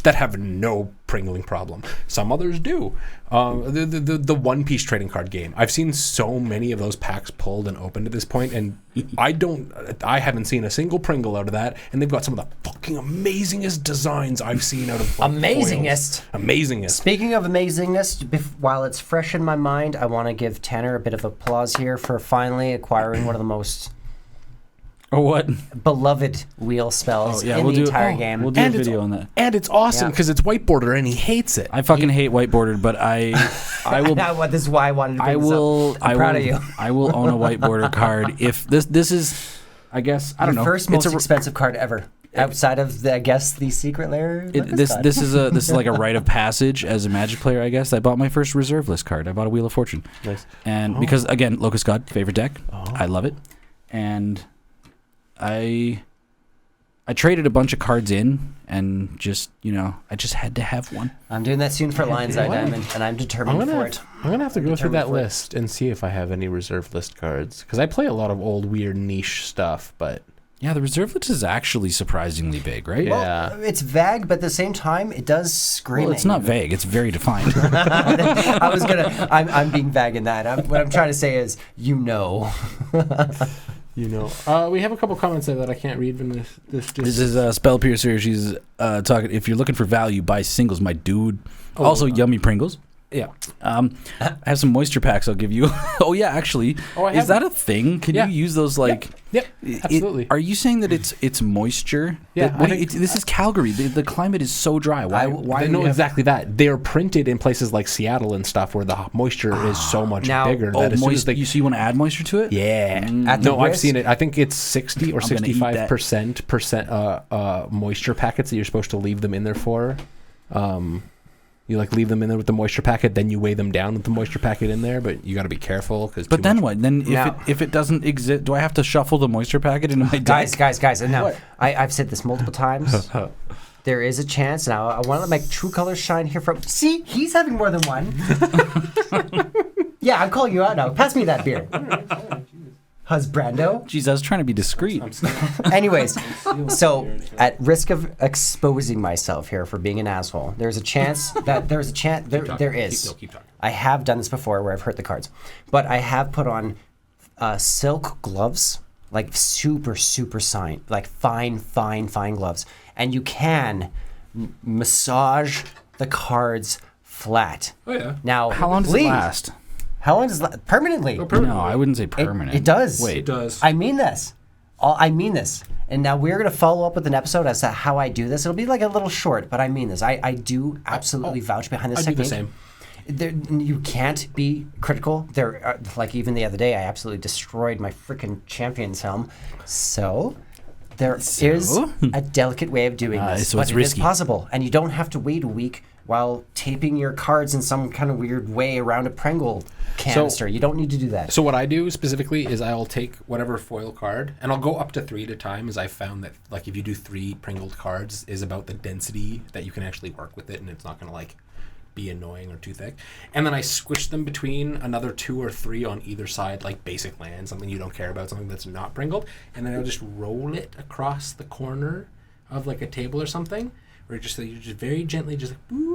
that have no pringling problem. Some others do. The One Piece trading card game. I've seen so many of those packs pulled and opened at this point, and I haven't seen a single pringle out of that. And they've got some of the fucking amazingest designs I've seen out of amazingest. Foils. Amazingest. Speaking of amazingness, while it's fresh in my mind, I want to give Tanner a bit of applause here for finally acquiring one of the most beloved wheel spells in the entire game. We'll do a video on that. And it's awesome because it's whiteboarded and he hates it. I fucking hate whiteboarded, but I will. This is why I wanted to bring this up. I'm proud of you. I will own a whiteboarder card if this is, I guess, I don't know. First most expensive card ever. Outside of the Secretlair. This is like a rite of passage as a Magic player, I guess. I bought my first reserve list card. I bought a Wheel of Fortune. Nice. And because again, Locust God, favorite deck. I love it. And I traded a bunch of cards in and just, I just had to have one. I'm doing that soon for Lion's Eye Diamond, and I'm determined for it. I'm going to have to go through that list and see if I have any reserve list cards. Because I play a lot of old, weird, niche stuff, but... Yeah, the reserve list is actually surprisingly big, right? Well, it's vague, but at the same time, it does scream. Well, it's not vague. It's very defined. I'm being vague in that. What I'm trying to say is, we have a couple comments there that I can't read from this. This is Spell Piercer. She's talking. If you're looking for value, buy singles, my dude. Also, yummy Pringles. Yeah. I have some moisture packs I'll give you. Oh, yeah, actually. Oh, is that a thing? Can you use those, like... Yep, absolutely. Are you saying that it's moisture? Yeah. This is Calgary. The climate is so dry. Why I know exactly that. They're printed in places like Seattle and stuff where the moisture is so much bigger. Oh, that as soon as so you want to add moisture to it? Yeah. No, I've seen it. I think it's 60 or 65% moisture packets that you're supposed to leave them in there for. You like leave them in there with the moisture packet, then you weigh them down with the moisture packet in there, but you got to be careful because. But then what? Then if it doesn't exist, do I have to shuffle the moisture packet into my deck? Guys, and now I've said this multiple times. There is a chance now. I want to make true colors shine here from. See, he's having more than one. Yeah, I'm calling you out now. Pass me that beer. Husbrando. Jeez, I was trying to be discreet. Anyways, so at risk of exposing myself here for being an asshole, there is. Keep talking. I have done this before where I've hurt the cards, but I have put on silk gloves, like super fine gloves, and you can massage the cards flat. Oh yeah. Now, How long does it last? How long does it permanently? No, I wouldn't say permanent. It does. Wait. It does. I mean this. I mean this. And now we're going to follow up with an episode as to how I do this. It'll be like a little short, but I mean this. I do absolutely vouch behind this technique. I do the same. You can't be critical. Like even the other day, I absolutely destroyed my freaking Champions helm. So there is a delicate way of doing this, so but it's it risky. is possible. And you don't have to wait a week while taping your cards in some kind of weird way around a Pringle canister. You don't need to do that. So what I do specifically is I'll take whatever foil card and I'll go up to 3 at a time, as I found that like if you do 3 Pringled cards is about the density that you can actually work with it, and it's not going to like be annoying or too thick. And then I squish them between another 2 or 3 on either side, like basic land, something you don't care about, something that's not Pringled, and then I'll just roll it across the corner of like a table or something, where you just very gently just like, boo.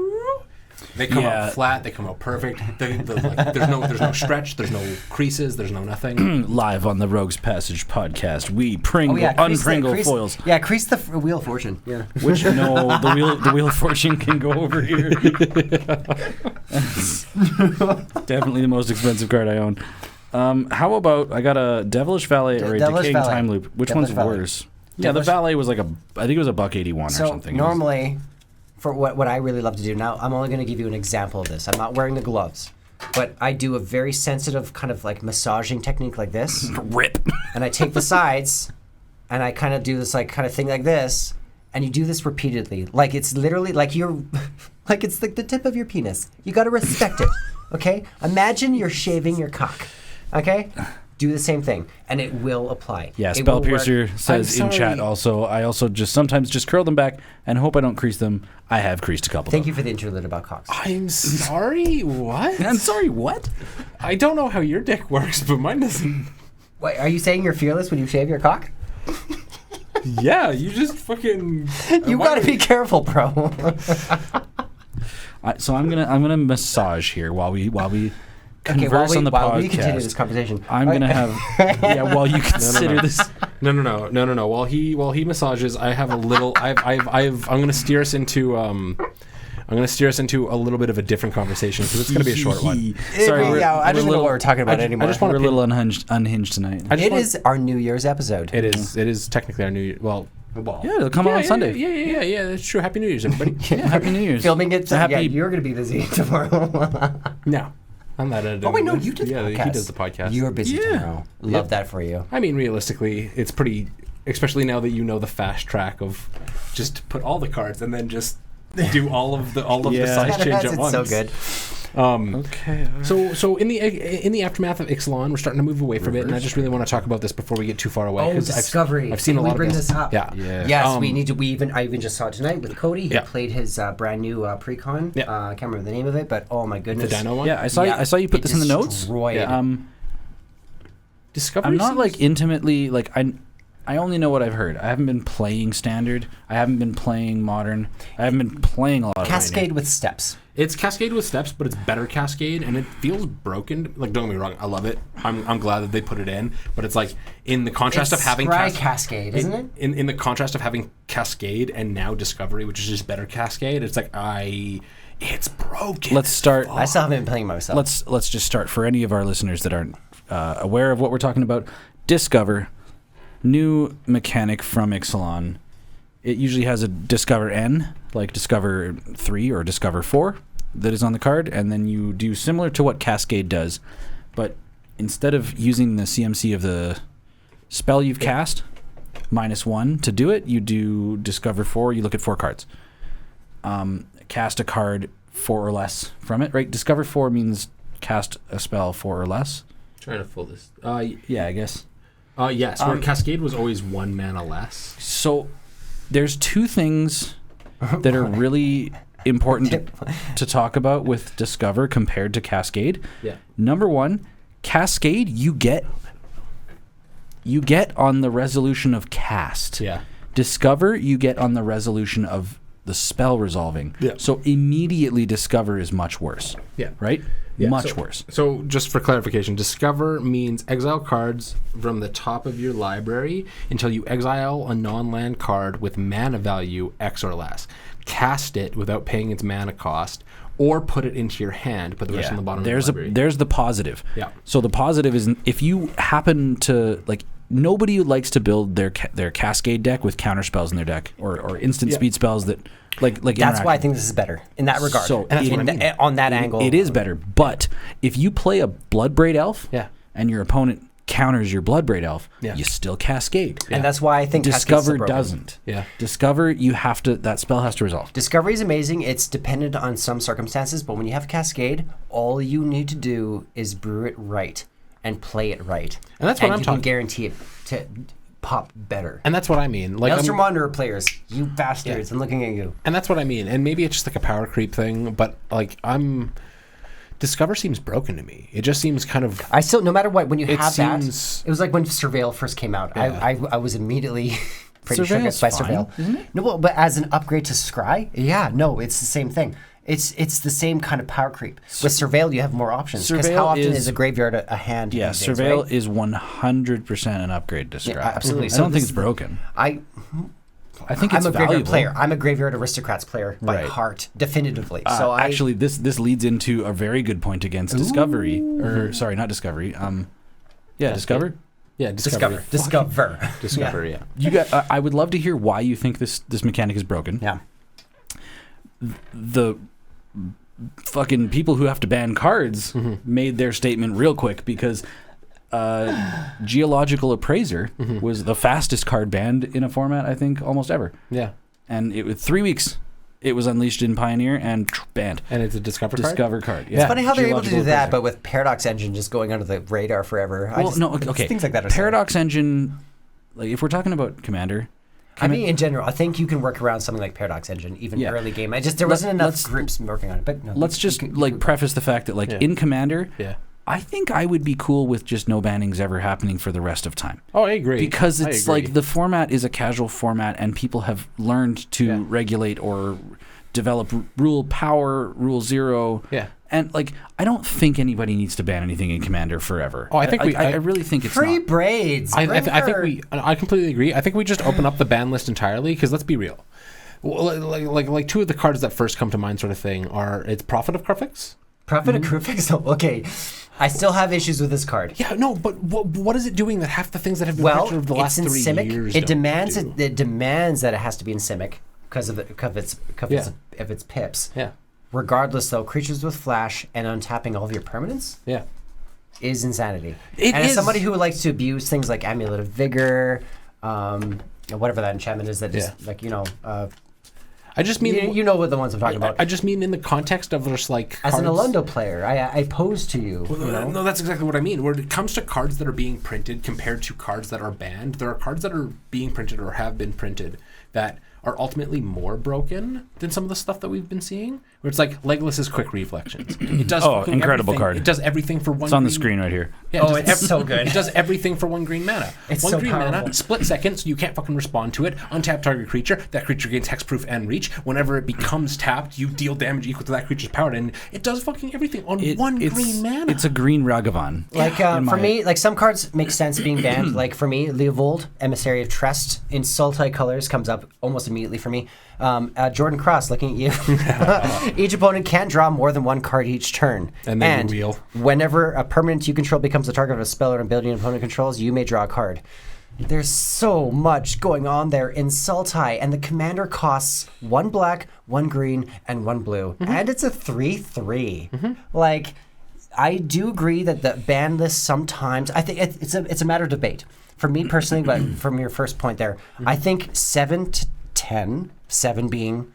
They come out flat. They come out perfect. There's no stretch. There's no creases. There's no nothing. Live on the Rogues Passage podcast, we unpringle foils. Yeah, crease the Wheel of Fortune. Yeah. Which the wheel of fortune can go over here. Definitely the most expensive card I own. How about I got a Devilish Valet or a Decaying Time Loop? Which one's worse? Yeah, the Valet was like I think it was $1.81 or something. So normally, for what I really love to do now, I'm only going to give you an example of this. I'm not wearing the gloves, but I do a very sensitive kind of like massaging technique like this. Rip. And I take the sides, and I kind of do this like kind of thing like this, and you do this repeatedly. Like it's literally like you're, like it's like the tip of your penis. You got to respect it, okay? Imagine you're shaving your cock, okay? Do the same thing, and it will apply. Yeah, Spellpiercer says in chat also, I also just sometimes just curl them back and hope I don't crease them. I have creased a couple. Thank you for the interlude about cocks. I'm sorry, what? I'm sorry, what? I don't know how your dick works, but mine doesn't. Wait, are you saying you're fearless when you shave your cock? Yeah, you just fucking... You gotta be careful, bro. So I'm gonna massage here while we converse on the while podcast. we continue this conversation. I'm gonna have while you consider this. No. While he massages, I have a little. I'm gonna steer us into a little bit of a different conversation because it's gonna be a short one. Sorry, I don't know what we're talking about anymore. We're a little unhinged tonight. It is our New Year's episode. It is technically our New Year. Well, yeah, it'll come out on Sunday. Yeah. That's true. Happy New Year's, everybody. Yeah, Happy New Year's. Filming it. You're gonna be busy tomorrow. No. I'm not editing. Oh wait, no, you did the podcast. Yeah, he does the podcast. You're busy tomorrow. Love that for you. I mean, realistically, it's pretty, especially now that you know the fast track of just put all the cards and then just do all of the size change at once. It's so good. Okay. So in the aftermath of Ixalan, we're starting to move away from it, and I just really want to talk about this before we get too far away. Oh, Discovery! I've seen a lot of bring this up. Yeah. Yes, we need to. I even just saw it tonight with Cody. He played his brand new pre-con. Yeah. I can't remember the name of it, but oh my goodness, the Dino one. Yeah, I saw you put this in the notes. Discovery. I'm not like intimately like I only know what I've heard. I haven't been playing Standard. I haven't been playing Modern. I haven't been playing a lot of Cascade with steps. It's Cascade with steps, but it's better Cascade, and it feels broken. Like, don't get me wrong, I love it. I'm glad that they put it in, but it's like in the contrast of having Cascade, isn't it? In the contrast of having Cascade and now Discovery, which is just better Cascade. It's like It's broken. Let's start. I still haven't been playing myself. Let's just start for any of our listeners that aren't aware of what we're talking about. Discover, new mechanic from Ixalan. It usually has a Discover N, like Discover 3 or Discover 4, that is on the card, and then you do similar to what Cascade does, but instead of using the CMC of the spell you've cast, -1 to do it, you do Discover 4, you look at 4 cards. Cast a card 4 or less from it, right? Discover 4 means cast a spell 4 or less. Trying to fill this. Yeah, I guess. Yes, where Cascade was always 1 mana less. So there's 2 things that are really important to talk about with Discover compared to Cascade. Yeah. Number 1, Cascade you get on the resolution of cast. Yeah. Discover you get on the resolution of the spell resolving. Yeah. So immediately Discover is much worse. Yeah. Right? Yeah, much worse. So just for clarification, Discover means exile cards from the top of your library until you exile a non-land card with mana value X or less. Cast it without paying its mana cost, or put it into your hand, put the rest on the bottom of the library. There's the positive. Yeah. So the positive is if you happen to, like, nobody likes to build their Cascade deck with counter spells in their deck or instant speed spells that like That's why I think this is better in that regard. So on that angle, it is better. But if you play a Bloodbraid Elf, and your opponent counters your Bloodbraid Elf, you still Cascade. And that's why I think Discover so doesn't. Yeah. Discover, that spell has to resolve. Discovery is amazing. It's dependent on some circumstances, but when you have Cascade, all you need to do is brew it right and play it right. And that's what I'm talking. You can guarantee it to pop better. And that's what I mean. Like Maelstrom Wanderer players, you bastards, I'm looking at you. And that's what I mean. And maybe it's just like a power creep thing, but like Discover seems broken to me. It just seems kind of. I still, no matter what, when you have that, seems- it was like when Surveil first came out. Yeah. I was immediately pretty Surveil's triggered by fine, Surveil. isn't it? No, but as an upgrade to Scry, it's the same thing. It's the same kind of power creep. With Surveil, you have more options. Because how often is a graveyard a hand? Yeah, these days, Surveil right? is 100% an upgrade to Scry. Yeah, absolutely. I So don't think this- it's broken. I think I'm it's a graveyard valuable. player. I'm a graveyard aristocrats player by Right. heart, definitively. Actually, this leads into a very good point against Discovery. Or sorry, not Discovery. Discover. Yeah, Discover. Discover. Yeah. You got. I would love to hear why you think this mechanic is broken. Yeah. The fucking people who have to ban cards made their statement real quick because Geological Appraiser was the fastest card banned in a format, I think, almost ever. Yeah. And it was 3 weeks. It was unleashed in Pioneer and banned. And it's a Discover card? Yeah. It's funny how they're able to do Geological that, Appraiser. but with Paradox Engine just going under the radar forever. Okay. Things like that are Paradox Engine, like if we're talking about Commander. I mean, in general, I think you can work around something like Paradox Engine, even early game. There wasn't enough groups working on it. But no, let's just preface the fact that in Commander, I think I would be cool with just no bannings ever happening for the rest of time. Oh, I agree. Because it's like the format is a casual format and people have learned to regulate or develop rule power, rule zero. Yeah. And like, I don't think anybody needs to ban anything in Commander forever. Oh, I think I really think it's free not. braids. I think I completely agree. I think we just open up the ban list entirely because let's be real. Like 2 of the cards that first come to mind, sort of thing, it's Prophet of Crufix. Prophet of Crufix. Okay, I still have issues with this card. Yeah, no, but what is it doing that half the things that have been printed over the last 3 years? It demands that it has to be in Simic because of its pips. Yeah. Regardless, though, creatures with flash and untapping all of your permanents is insanity. As somebody who likes to abuse things like Amulet of Vigor, whatever that enchantment is that just I just mean you know what the ones I'm talking about. I just mean in the context of just like as cards. an Alundo player, I pose to you. No, that's exactly what I mean. When it comes to cards that are being printed compared to cards that are banned, there are cards that are being printed or have been printed that are ultimately more broken than some of the stuff that we've been seeing. Where it's like Legolas's Quick Reflections. It does incredible everything. card. It does everything for one. It's on the screen right here. Yeah, it's so good. It does everything for 1 green mana. It's one so green powerful. mana, split second, so you can't fucking respond to it. Untap target creature. That creature gains hexproof and reach. Whenever it becomes tapped, you deal damage equal to that creature's power, and it does fucking everything on 1 green mana. It's a green Ragavan. Like for me, like some cards make sense being banned. Like for me, Leovold, Emissary of Trust, in Sultai colors comes up almost immediately for me. Jordan Cross, looking at you. Each opponent can't draw more than one card each turn. And then you wheel. Whenever a permanent you control becomes the target of a spell or ability an opponent controls, you may draw a card. There's so much going on there in Sultai, and the commander costs 1 black, 1 green, and 1 blue. And it's a 3/3. Like, I do agree that the ban list sometimes, I think it's a matter of debate. For me personally, but from your first point there, I think 7 to 10, 7 being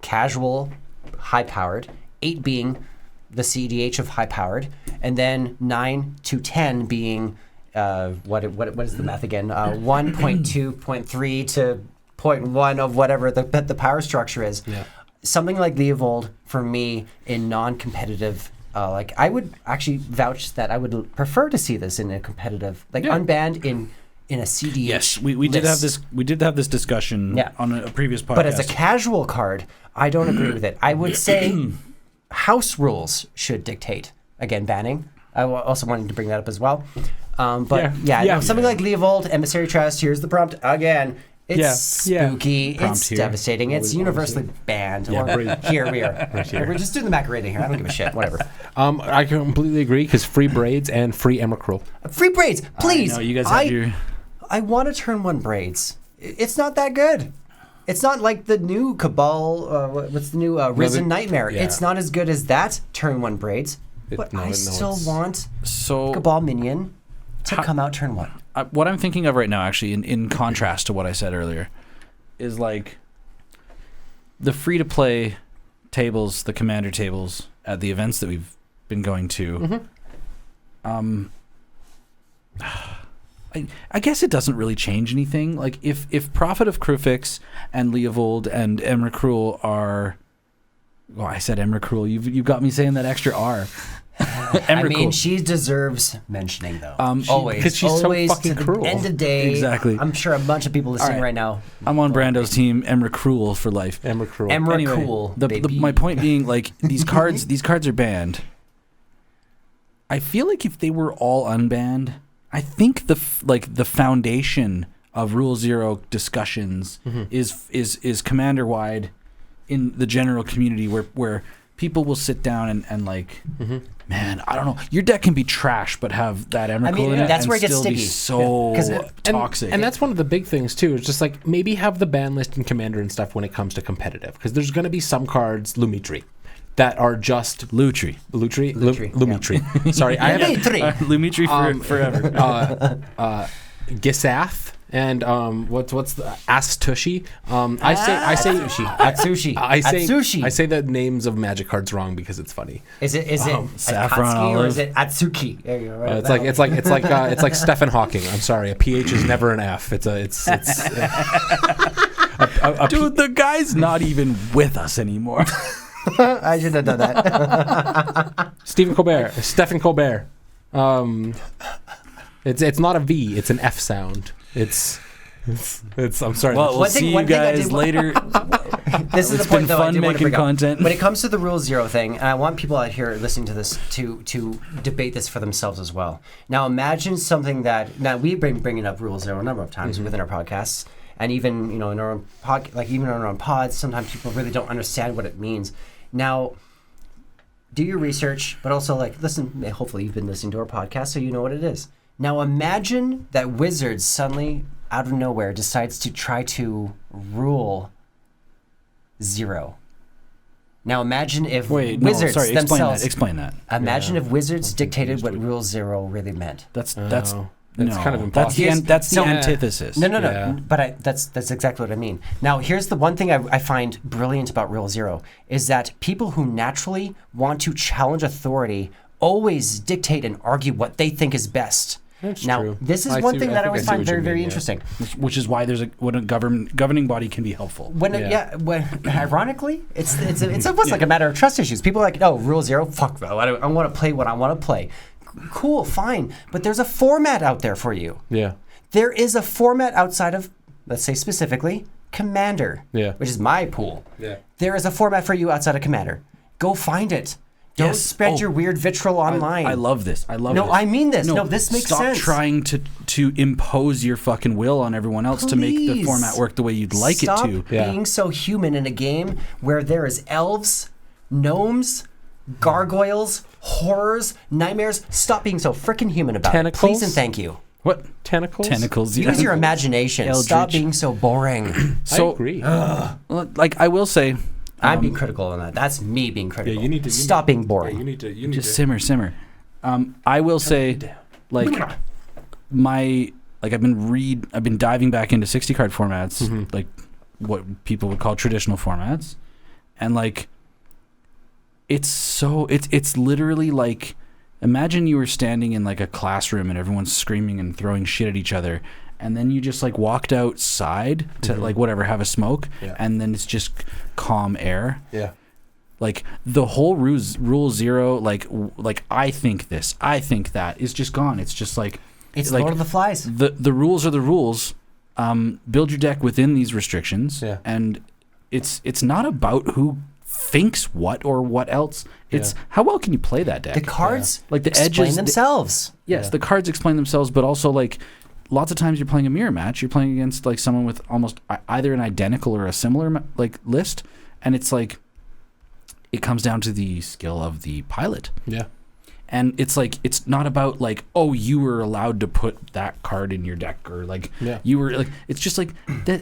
casual, high-powered, 8 being the cedh of high-powered, and then 9 to 10 being what is the math again? 1.2, 0.3 to 0.1 of whatever the power structure is. Yeah. Something like Leovold, for me, in non-competitive, like I would actually vouch that I would prefer to see this in a competitive, like unbanned in a cedh. Yes, we did have this. We did have this discussion on a previous podcast. But as a casual card, I don't agree with it. I would say house rules should dictate again banning. I also wanted to bring that up as well. But something like Leovold, Emissary Trust, here's the prompt again. It's spooky. It's devastating. It's universally banned. Here we are. We're just doing the Macarena here. I don't give a shit. Whatever. I completely agree because free braids and free Emrakul. Free braids, please. I know, you guys have your... I want to turn 1 braids. It's not that good. It's not like the new Cabal. What's the new Risen Nightmare? Yeah. It's not as good as that turn 1 braids. But I still want Cabal Minion to come out turn 1. What I'm thinking of right now, actually, in contrast to what I said earlier, is like the free-to-play tables, the commander tables at the events that we've been going to. I guess it doesn't really change anything. Like if Prophet of Krufix and Leovold and Emrakul are, well, I said Emrakul. You've got me saying that extra R. I mean, she deserves mentioning, though. Always. Because she's always so fucking to the cruel. end of day. Exactly. I'm sure a bunch of people listening right now. I'm on Brando's team, Emrakul for life. Emrakul. Emrakul, baby. My point being, like, these cards are banned. I feel like if they were all unbanned, I think the foundation of Rule Zero discussions is commander wide in the general community where people will sit down and like, man, I don't know. Your deck can be trash, but have that Emrakul in it that's and where it gets still be sticky. so toxic. And that's one of the big things too. Is just like maybe have the ban list in Commander and stuff when it comes to competitive, because there's going to be some cards, Lumitri, that are just Lutri. Lumitri. Sorry, I have Lumitri forever. Gisath. And what's the Astushi? I say the names of magic cards wrong because it's funny. Is it Saffron Akatsuki olive. or is it Atsuki? There you go. Right, It's like Stephen Hawking. I'm sorry, a PH is never an F. Dude, the guy's not even with us anymore. I should have done that. Stephen Colbert. It's not a V. It's an F sound. It's. I'm sorry. Well, we'll see you guys later. This is the point, though. Fun making content. When it comes to the Rule Zero thing, and I want people out here listening to this to debate this for themselves as well. Now, imagine something that we've been bringing up Rule Zero a number of times within our podcasts, and even in our own even in our own pods. Sometimes people really don't understand what it means. Now, do your research, but also listen. Hopefully, you've been listening to our podcast, so you know what it is. Now, imagine that Wizards suddenly, out of nowhere, decides to try to rule Zero. Now, imagine if Wizards themselves... Explain that. Imagine if Wizards dictated what Rule Zero really meant. That's kind of impossible. That's the antithesis. No. Yeah. But that's exactly what I mean. Now, here's the one thing I find brilliant about Rule Zero is that people who naturally want to challenge authority always dictate and argue what they think is best. That's true. This is one thing that I always find very, very interesting. Which is why when a governing body can be helpful. Ironically, it's almost like a matter of trust issues. People are like, oh, Rule Zero, fuck, I want to play what I want to play. Cool, fine. But there's a format out there for you. Yeah. There is a format outside of, let's say specifically, Commander. Yeah. Which is my pool. Yeah. There is a format for you outside of Commander. Go find it. Don't spread your weird vitriol online. I love this. No, I mean this. No, this makes sense. Stop trying to impose your fucking will on everyone else to make the format work the way you'd like it to. Stop being so human in a game where there is elves, gnomes, gargoyles, horrors, nightmares. Stop being so freaking human about Tentacles? it. Please and thank you. What? Tentacles? Tentacles. Use your imagination. Eldritch. Stop being so boring. So, I agree. like I will say, I'm being critical on that. That's me being critical. you need to- Stop being boring. You need to just simmer. I will say, like I've been diving back into 60 card formats, like what people would call traditional formats, and like it's literally like, imagine you were standing in like a classroom and everyone's screaming and throwing shit at each other, and then you just like walked outside to like whatever, have a smoke, and then it's just calm air. Yeah. Like the whole rule zero, like I think this, I think that, is just gone. It's just like It's like, Lord of the Flies. The rules are the rules. Build your deck within these restrictions, and it's not about who thinks what or what else. It's how well can you play that deck. The cards like the explain edges themselves. Yes, the cards explain themselves, but also like lots of times you're playing a mirror match. You're playing against like someone with almost either an identical or a similar like list, and it's like it comes down to the skill of the pilot. Yeah. And it's like, it's not about like, oh, you were allowed to put that card in your deck, or like you were like, it's just like that,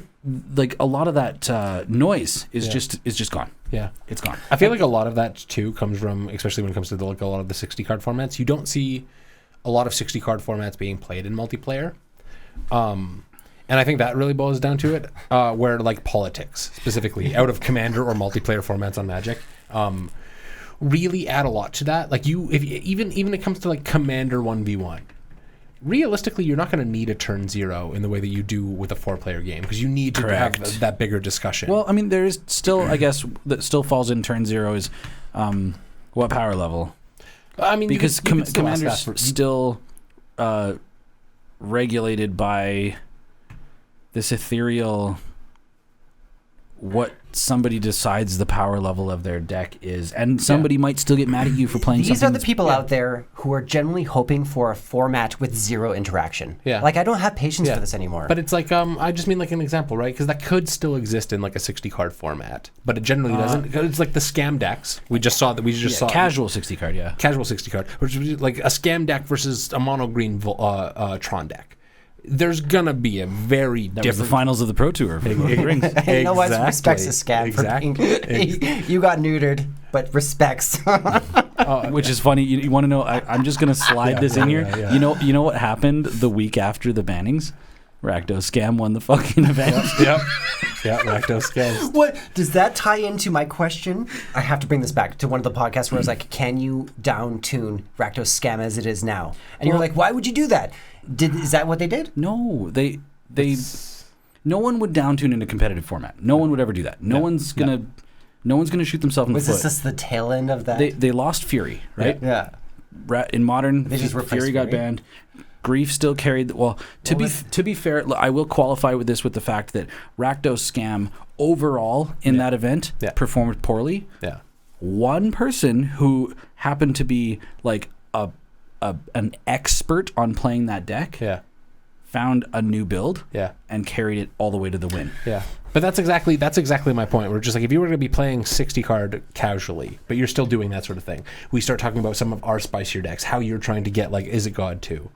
like a lot of that noise is just gone. Yeah. It's gone. I feel like a lot of that too comes from, especially when it comes to like a lot of the 60 card formats. You don't see a lot of 60 card formats being played in multiplayer. And I think that really boils down to it, where like politics specifically out of commander or multiplayer formats on Magic, really add a lot to that. Like even it comes to like commander 1v1. Realistically, you're not going to need a turn 0 in the way that you do with a 4-player game, because you need to have that bigger discussion. Well, I mean, there is still, I guess, that still falls in turn 0 is what power level? I mean, because commander's for still regulated by this ethereal, what somebody decides the power level of their deck is, and somebody might still get mad at you for playing These something. are the people out there who are generally hoping for a format with 0 interaction. Yeah. Like, I don't have patience for this anymore. But it's like, I just mean like an example, right? Because that could still exist in like a 60 card format, but it generally doesn't. It's like the scam decks. We just saw casual 60 card, casual 60 card, which is like a scam deck versus a mono green Tron deck. There's gonna be a very that different. was the finals of the Pro Tour. Hey, no one respects a scam. Exactly. You got neutered, but respects. Which is funny. You want to know? I'm just gonna slide this in here. Yeah. You know what happened the week after the bannings? Rakdos Scam won the fucking event. Yeah, Rakdos Scams. What does that tie into my question? I have to bring this back to one of the podcasts where I was like, "Can you down tune Rakdos Scam as it is now?" And you're like, "Why would you do that?" Is that what they did? No, they no one would down tune in a competitive format. No one would ever do that. No one's gonna shoot themselves in the foot. Was this the tail end of that? They lost Fury, right? Yeah. In Modern, They just replaced Fury got Fury? banned. Grief still carried. To be fair, I will qualify with this with the fact that Rakdos Scam overall in that event performed poorly. Yeah. One person who happened to be like an expert on playing that deck found a new build and carried it all the way to the win. Yeah. But that's exactly my point. We're just like, if you were going to be playing 60 card casually, but you're still doing that sort of thing, we start talking about some of our spicier decks, how you're trying to get like Is It God 2.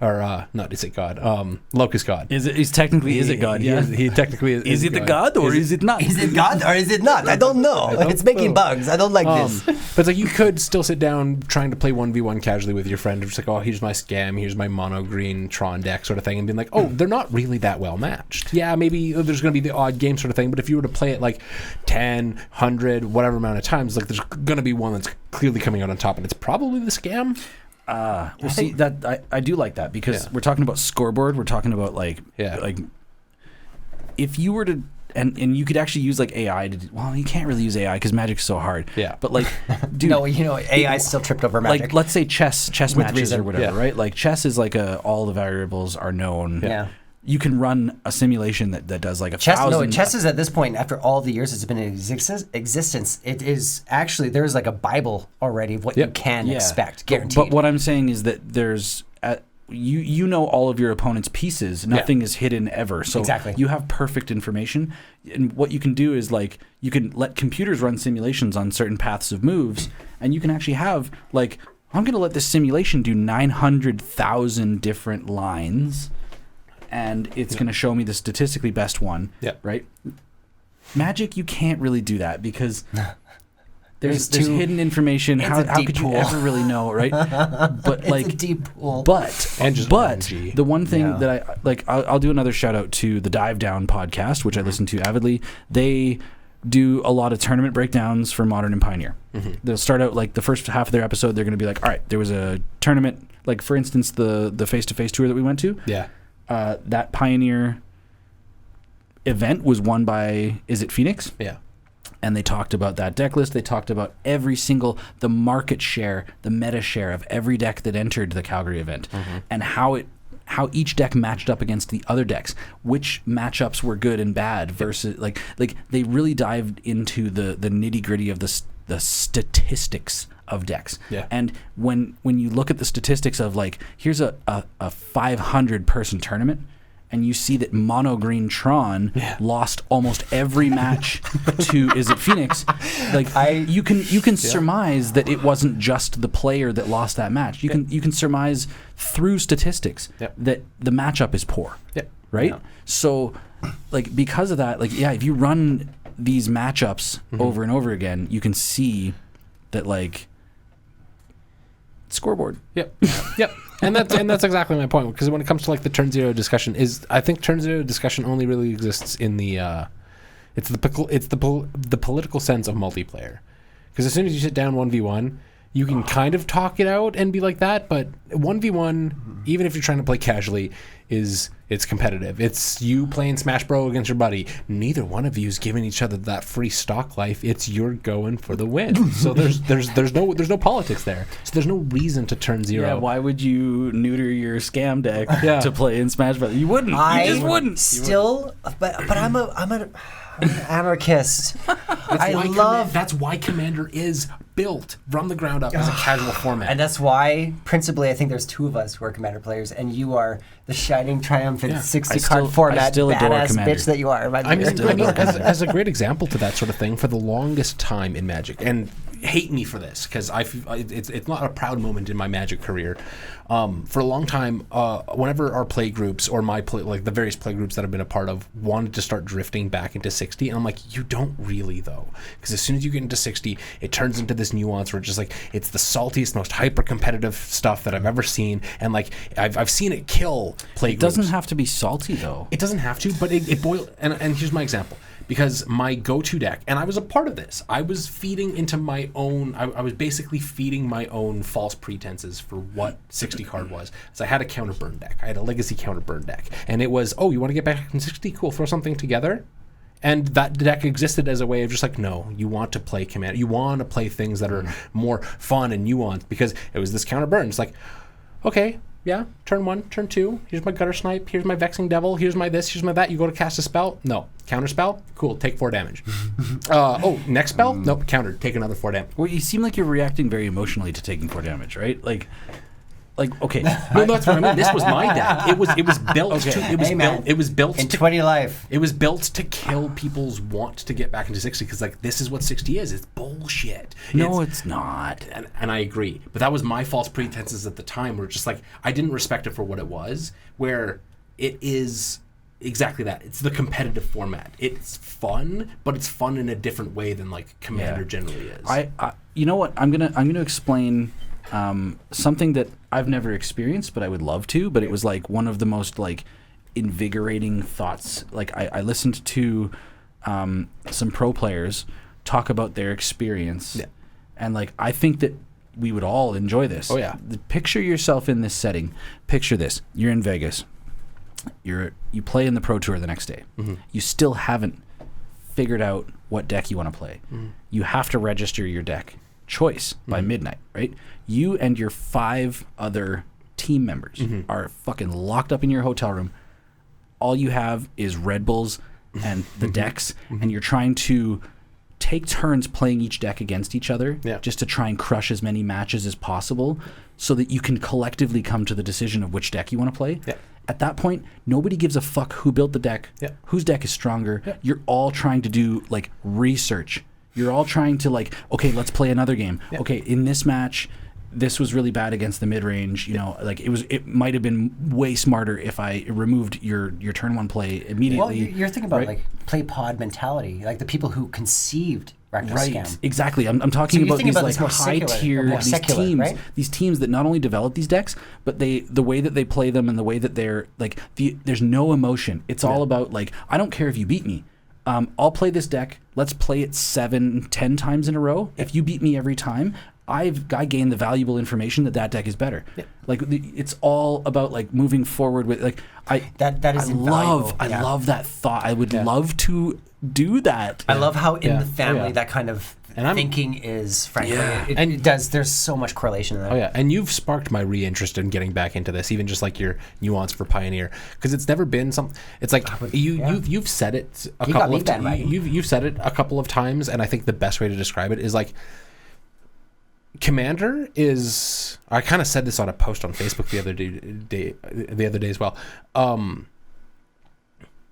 Or not Is It God? Locust God. Is it God? Yeah. He technically is. Is it the God or is it not? Is it God or is it not? I don't know. It's making bugs. I don't like this. But it's like you could still sit down trying to play 1v1 casually with your friend. It's like, oh, here's my scam, here's my mono green Tron deck sort of thing, and being like, oh, they're not really that well matched. Yeah, maybe there's going to be the odd game sort of thing, but if you were to play it like 10, 100, whatever amount of times, like there's going to be one that's clearly coming out on top, and it's probably the scam. Well, see that I do like that because we're talking about scoreboard. We're talking about like if you were to and you could actually use like AI to do, well, you can't really use AI because Magic's so hard. Yeah, but like, dude, no, AI still tripped over Magic. Like, let's say chess matches reason. or whatever, right? Like chess is like all the variables are known. Yeah. You can run a simulation that does like chess. 1,000. No, chess is at this point, after all the years it's been in existence, it is actually, there's like a Bible already of what you can expect, guaranteed. But what I'm saying is that there's you know all of your opponent's pieces. Nothing is hidden ever. So Exactly. you have perfect information. And what you can do is like you can let computers run simulations on certain paths of moves, and you can actually have like, I'm going to let this simulation do 900,000 different lines, and it's going to show me the statistically best one. Yeah. Right? Magic, you can't really do that because there's too- hidden information. it's How a deep could pool. you ever really know, right? But It's like a deep pool. And just but RNG. the one thing Yeah. that I like, I'll do another shout out to the Dive Down podcast, which I listen to avidly. They do a lot of tournament breakdowns for Modern and Pioneer. They'll start out like the first half of their episode. They're going to be like, all right, there was a tournament, like for instance, the face-to-face tour that we went to. Yeah. That Pioneer event was won by, is it Phoenix? Yeah. And they talked about that deck list. They talked about every single, the market share, the meta share of every deck that entered the Calgary event, and how each deck matched up against the other decks, which matchups were good and bad versus like they really dived into the nitty gritty of the statistics of decks. Yeah. And when you look at the statistics of like, here's a 500 person tournament, and you see that Mono Green Tron lost almost every match to Is It Phoenix? Like you can surmise that it wasn't just the player that lost that match. You can surmise through statistics that the matchup is poor. Right? Yeah. So like because of that, like if you run these matchups over and over again, you can see that like scoreboard. Yep. And that's exactly my point, because when it comes to like the turn zero discussion, I think turn zero discussion only really exists in the it's the political sense of multiplayer, because as soon as you sit down 1v1, you can kind of talk it out and be like that, but 1v1, even if you're trying to play casually, it's competitive. It's you playing Smash Bro against your buddy. Neither one of you is giving each other that free stock life. It's you're going for the win. So there's no politics there. So there's no reason to turn zero. Yeah, why would you neuter your scam deck to play in Smash Bros? You wouldn't. I You just wouldn't. Still, but I'm an anarchist. That's why Commander is built from the ground up as a casual format. And that's why, principally, I think there's two of us who are Commander players, and you are the shining, triumphant 60-card format I still adore badass Commander. bitch that you are. I mean as a great example to that sort of thing, for the longest time in Magic, and hate me for this because it's not a proud moment in my Magic career. For a long time, whenever our play groups or like the various play groups that I've been a part of wanted to start drifting back into 60, and I'm like, you don't really though, because as soon as you get into 60, it turns into this nuance where it's just like it's the saltiest, most hyper competitive stuff that I've ever seen, and like I've seen it kill play groups. It doesn't have to be salty though. It doesn't have to, but it boils. And here's my example. Because my go-to deck, and I was a part of this, I was feeding into my own, I was basically feeding my own false pretenses for what 60 card was. So I had a counter burn deck. I had a legacy counter burn deck. And it was, you want to get back in 60? Cool, throw something together. And that deck existed as a way of just like, no, you want to play Commander. You want to play things that are more fun and nuanced, because it was this counter burn. It's like, okay, yeah, turn 1, turn 2, here's my Gutter Snipe, here's my Vexing Devil, here's my this, here's my that. You go to cast a spell? No. Counter spell? Cool, take 4 damage. Next spell? Nope, countered, take another 4 damage. Well, you seem like you're reacting very emotionally to taking 4 damage, right? Like okay. No, that's what I mean. This was my deck. It was built to it was built in to 20 life. It was built to kill people's want to get back into 60, because like this is what 60 is. It's bullshit. No, it's not. And I agree. But that was my false pretenses at the time, where just like I didn't respect it for what it was, where it is exactly that. It's the competitive format. It's fun, but it's fun in a different way than like Commander generally is. I you know what? I'm gonna explain something that I've never experienced, but I would love to. But it was like one of the most like invigorating thoughts. Like I listened to some pro players talk about their experience, and like I think that we would all enjoy this. Oh yeah. Picture yourself in this setting. Picture this: you're in Vegas. You play in the Pro Tour the next day. Mm-hmm. You still haven't figured out what deck you want to play. Mm-hmm. You have to register your deck choice by midnight, right? You and your 5 other team members are fucking locked up in your hotel room. All you have is Red Bulls and the decks, and you're trying to take turns playing each deck against each other just to try and crush as many matches as possible. so that you can collectively come to the decision of which deck you want to play. Yeah. At that point, nobody gives a fuck who built the deck, whose deck is stronger. You're all trying to do like research. You're all trying to like, okay, let's play another game. Okay, in this match, this was really bad against the mid range. You know, like it might have been way smarter if I removed your turn one play immediately. Well, you're thinking about like play pod mentality, like the people who conceived Right, exactly. I'm talking about these like high tier these teams, right? These teams that not only develop these decks, but the way that they play them and the way that they're like there's no emotion. It's all about like, I don't care if you beat me. I'll play this deck. Let's play it 7-10 times in a row. If you beat me every time, I gain the valuable information that deck is better. Like it's all about like moving forward with like I love that thought. I would love to do that. I love how in the family that kind of thinking is, frankly, it does. There's so much correlation in that. Oh yeah, and you've sparked my re-interest in getting back into this, even just like your nuance for Pioneer, because it's never been some. It's like you've said it a couple of times. You've said it a couple of times, and I think the best way to describe it is like, Commander is. I kind of said this on a post on Facebook the other day as well.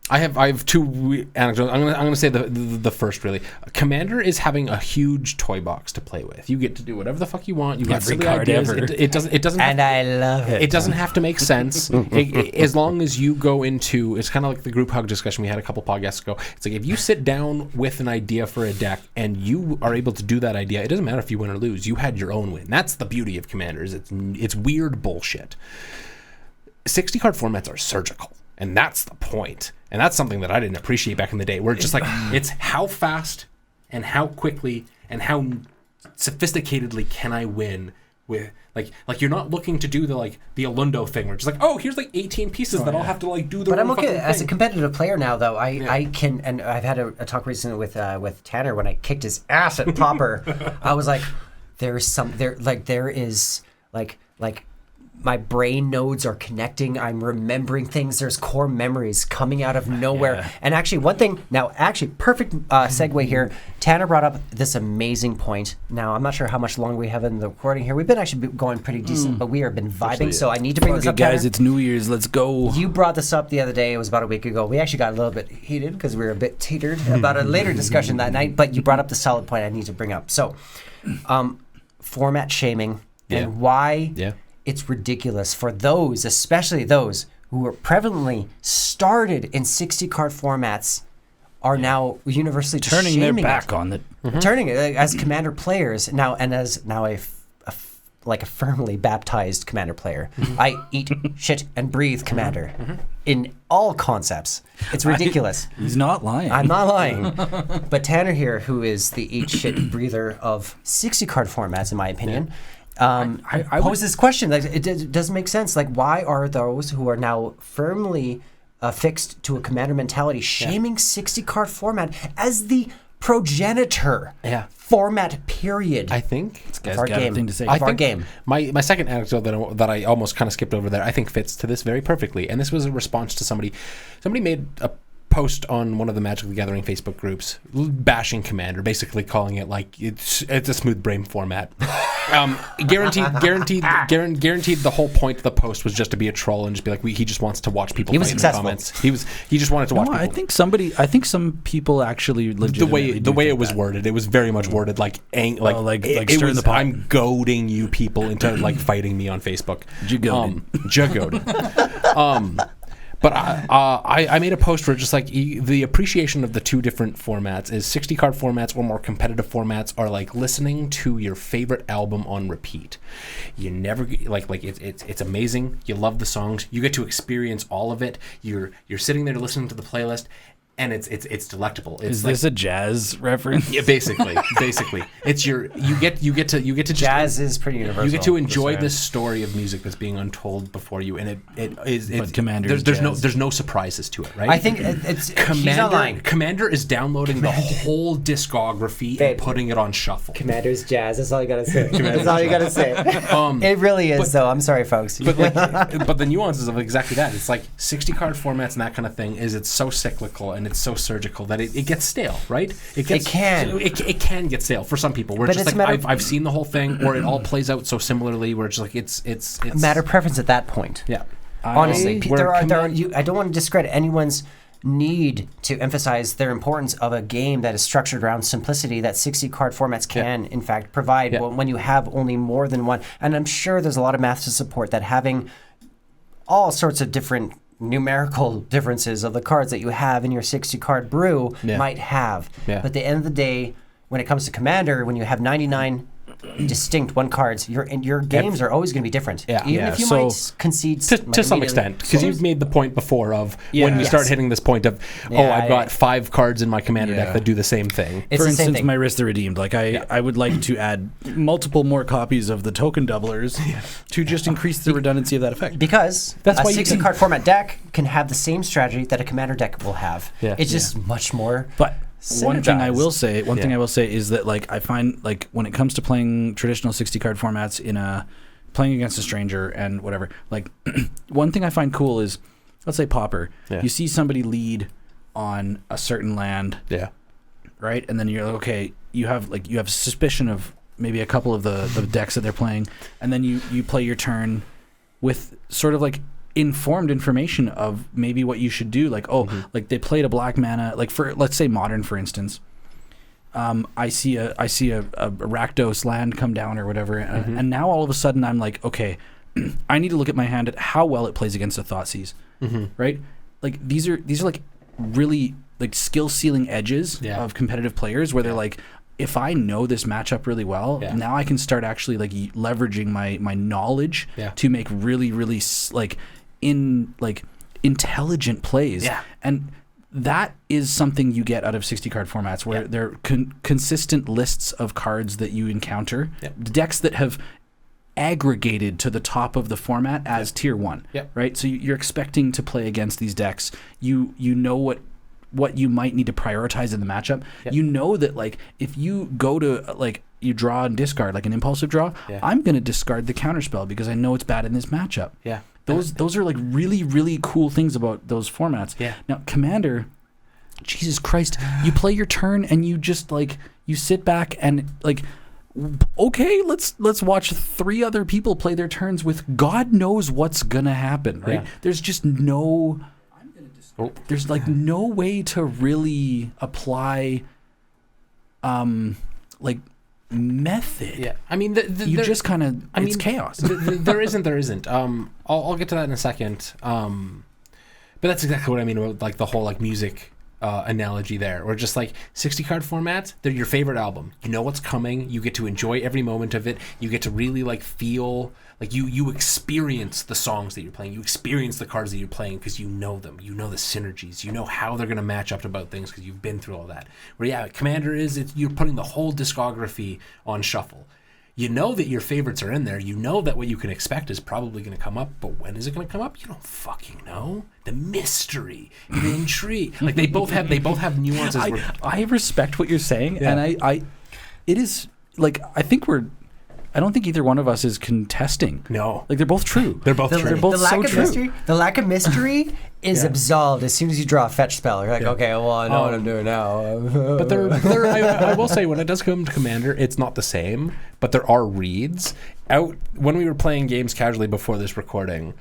I have two anecdotes. I'm gonna say the first really. Commander is having a huge toy box to play with. You get to do whatever the fuck you want. You got silly ideas. It doesn't. And I love it. It doesn't have to make sense as long as you go into. It's kind of like the group hug discussion we had a couple podcasts ago. It's like if you sit down with an idea for a deck and you are able to do that idea, it doesn't matter if you win or lose. You had your own win. That's the beauty of Commanders. It's weird bullshit. 60 card formats are surgical. And that's the point. And that's something that I didn't appreciate back in the day, where it's just like, it's how fast and how quickly and how sophisticatedly can I win with, like you're not looking to do the Alundo thing, where it's just like, oh, here's like 18 pieces that I'll have to like do the. But I'm okay as a competitive player now, though. I can, and I've had a talk recently with Tanner when I kicked his ass at Pauper. I was like, there is my brain nodes are connecting. I'm remembering things. There's core memories coming out of nowhere. Yeah. And actually, one thing, perfect segue here. Tanner brought up this amazing point. Now, I'm not sure how much longer we have in the recording here. We've been actually going pretty decent, but we have been vibing. So I need to bring this up, guys. Tanner. It's New Year's. Let's go. You brought this up the other day. It was about a week ago. We actually got a little bit heated because we were a bit teetered about a later discussion that night. But you brought up the solid point I need to bring up. So, format shaming and why... It's ridiculous for those, especially those who were prevalently started in 60-card formats, are now universally turning their back on it. Turning it as Commander players now, and as now a firmly baptized Commander player. I eat, shit, and breathe Commander in all concepts. It's ridiculous. He's not lying. I'm not lying. But Tanner here, who is the eat, shit, breather of 60-card formats, in my opinion. I pose this question. Like, it doesn't make sense. Like, why are those who are now firmly affixed to a Commander mentality shaming 60-card format as the progenitor format period? I think it's got a thing to say. I think my second anecdote that I almost kind of skipped over there, I think fits to this very perfectly. And this was a response to somebody made a post on one of the Magic the Gathering Facebook groups bashing Commander, basically calling it like it's a smooth brain format. Guaranteed the whole point of the post was just to be a troll and just be like, he just wants to watch people fight in the comments. He just wanted to watch people. I think some people actually legitimately the way it was worded, it was very much worded like stirring the pot. I'm goading you people into like fighting me on Facebook. Jugoed. But I made a post where just like the appreciation of the two different formats is 60-card formats or more competitive formats are like listening to your favorite album on repeat. You never it's amazing. You love the songs. You get to experience all of it. You're sitting there listening to the playlist. And it's delectable. Is this a jazz reference? Yeah, basically. It's you get to jazz is pretty universal. You get to enjoy this story of music that's being untold before you, and it's Commander. There's no surprises to it, right? I think it's Commander. Commander is downloading the whole discography and putting it on shuffle. Commander's jazz. That's all you gotta say. That's all you gotta say. It really is, though. I'm sorry, folks. But the nuances of exactly that. It's like 60-card formats and that kind of thing. It's so cyclical and and it's so surgical that it gets stale, right? It can get stale for some people. Where But it's just it's like matter- I've seen the whole thing, or it all plays out so similarly. Where it's like it's matter of preference at that point. Yeah, Honestly, where there are command- I don't want to discredit anyone's need to emphasize their importance of a game that is structured around simplicity that 60 card formats can in fact provide when you have only more than one. And I'm sure there's a lot of math to support that having all sorts of different numerical differences of the cards that you have in your 60 card brew might have. Yeah. But at the end of the day, when it comes to Commander, when you have 99 distinct one cards, your games are always going to be different. Yeah. Even if you So- might concede to some immediately. extent, because you've made the point before of when you Yes. start hitting this point of I've got 5 cards in my commander deck that do the same thing. It's For the same instance, thing. my Wrist the Redeemed. Like I would like to add multiple more copies of the token doublers to just increase the redundancy of that effect. Because That's a why you 60 can- card format deck can have the same strategy that a Commander deck will have. Yeah. It's just much more. But one thing I will synergized. say is that like I find like when it comes to playing traditional 60 card formats playing against a stranger and whatever, like one thing I find cool is, let's say Pauper. Yeah. You see somebody lead on a certain land, Yeah, right? And then you're like, okay, you have suspicion of maybe a couple of the decks that they're playing, and then you play your turn with sort of like informed information of maybe what you should do. Like, like they played a black mana, like for, let's say Modern, for instance. I see a Rakdos land come down or whatever, and now all of a sudden I'm like, okay, I need to look at my hand at how well it plays against a Thoughtseize, right? Like these are like really like skill ceiling edges of competitive players where they're like, if I know this matchup really well, now I can start actually like leveraging my knowledge to make really intelligent plays. Yeah. And that is something you get out of 60 card formats where they're consistent lists of cards that you encounter, decks that have aggregated to the top of the format as tier 1, right? So you're expecting to play against these decks. You know what you might need to prioritize in the matchup. You know that like if you go to like you draw and discard like an impulsive draw, I'm going to discard the counterspell because I know it's bad in this matchup. yeah. Those are like really cool things about those formats. Yeah. Now Commander, Jesus Christ, you play your turn and you just like you sit back and like, okay, let's watch 3 other people play their turns with God knows what's gonna happen, right? Yeah. There's just no, there's like no way to really apply, like method. Yeah, I mean, You just kind of, it's chaos. There isn't. I'll get to that in a second. But that's exactly what I mean about like the whole like music analogy there, or just like 60 card formats. They're your favorite album. You know what's coming. You get to enjoy every moment of it. You get to really like feel like you experience the songs that you're playing. You experience the cards that you're playing because you know them. You know the synergies. You know how they're going to match up about things because you've been through all that. Where Commander you're putting the whole discography on shuffle. You know that your favorites are in there. You know that what you can expect is probably going to come up, but when is it going to come up? You don't fucking know. The mystery, the intrigue. Like they both have nuances. I respect what you're saying, and I it is like I don't think either one of us is contesting. No, like they're both true. They're both true. They're both so true. The lack of mystery is absolved as soon as you draw a fetch spell. You're like, okay, well, I know what I'm doing now. But I will say, when it does come to Commander, it's not the same, but there are reads. When we were playing games casually before this recording,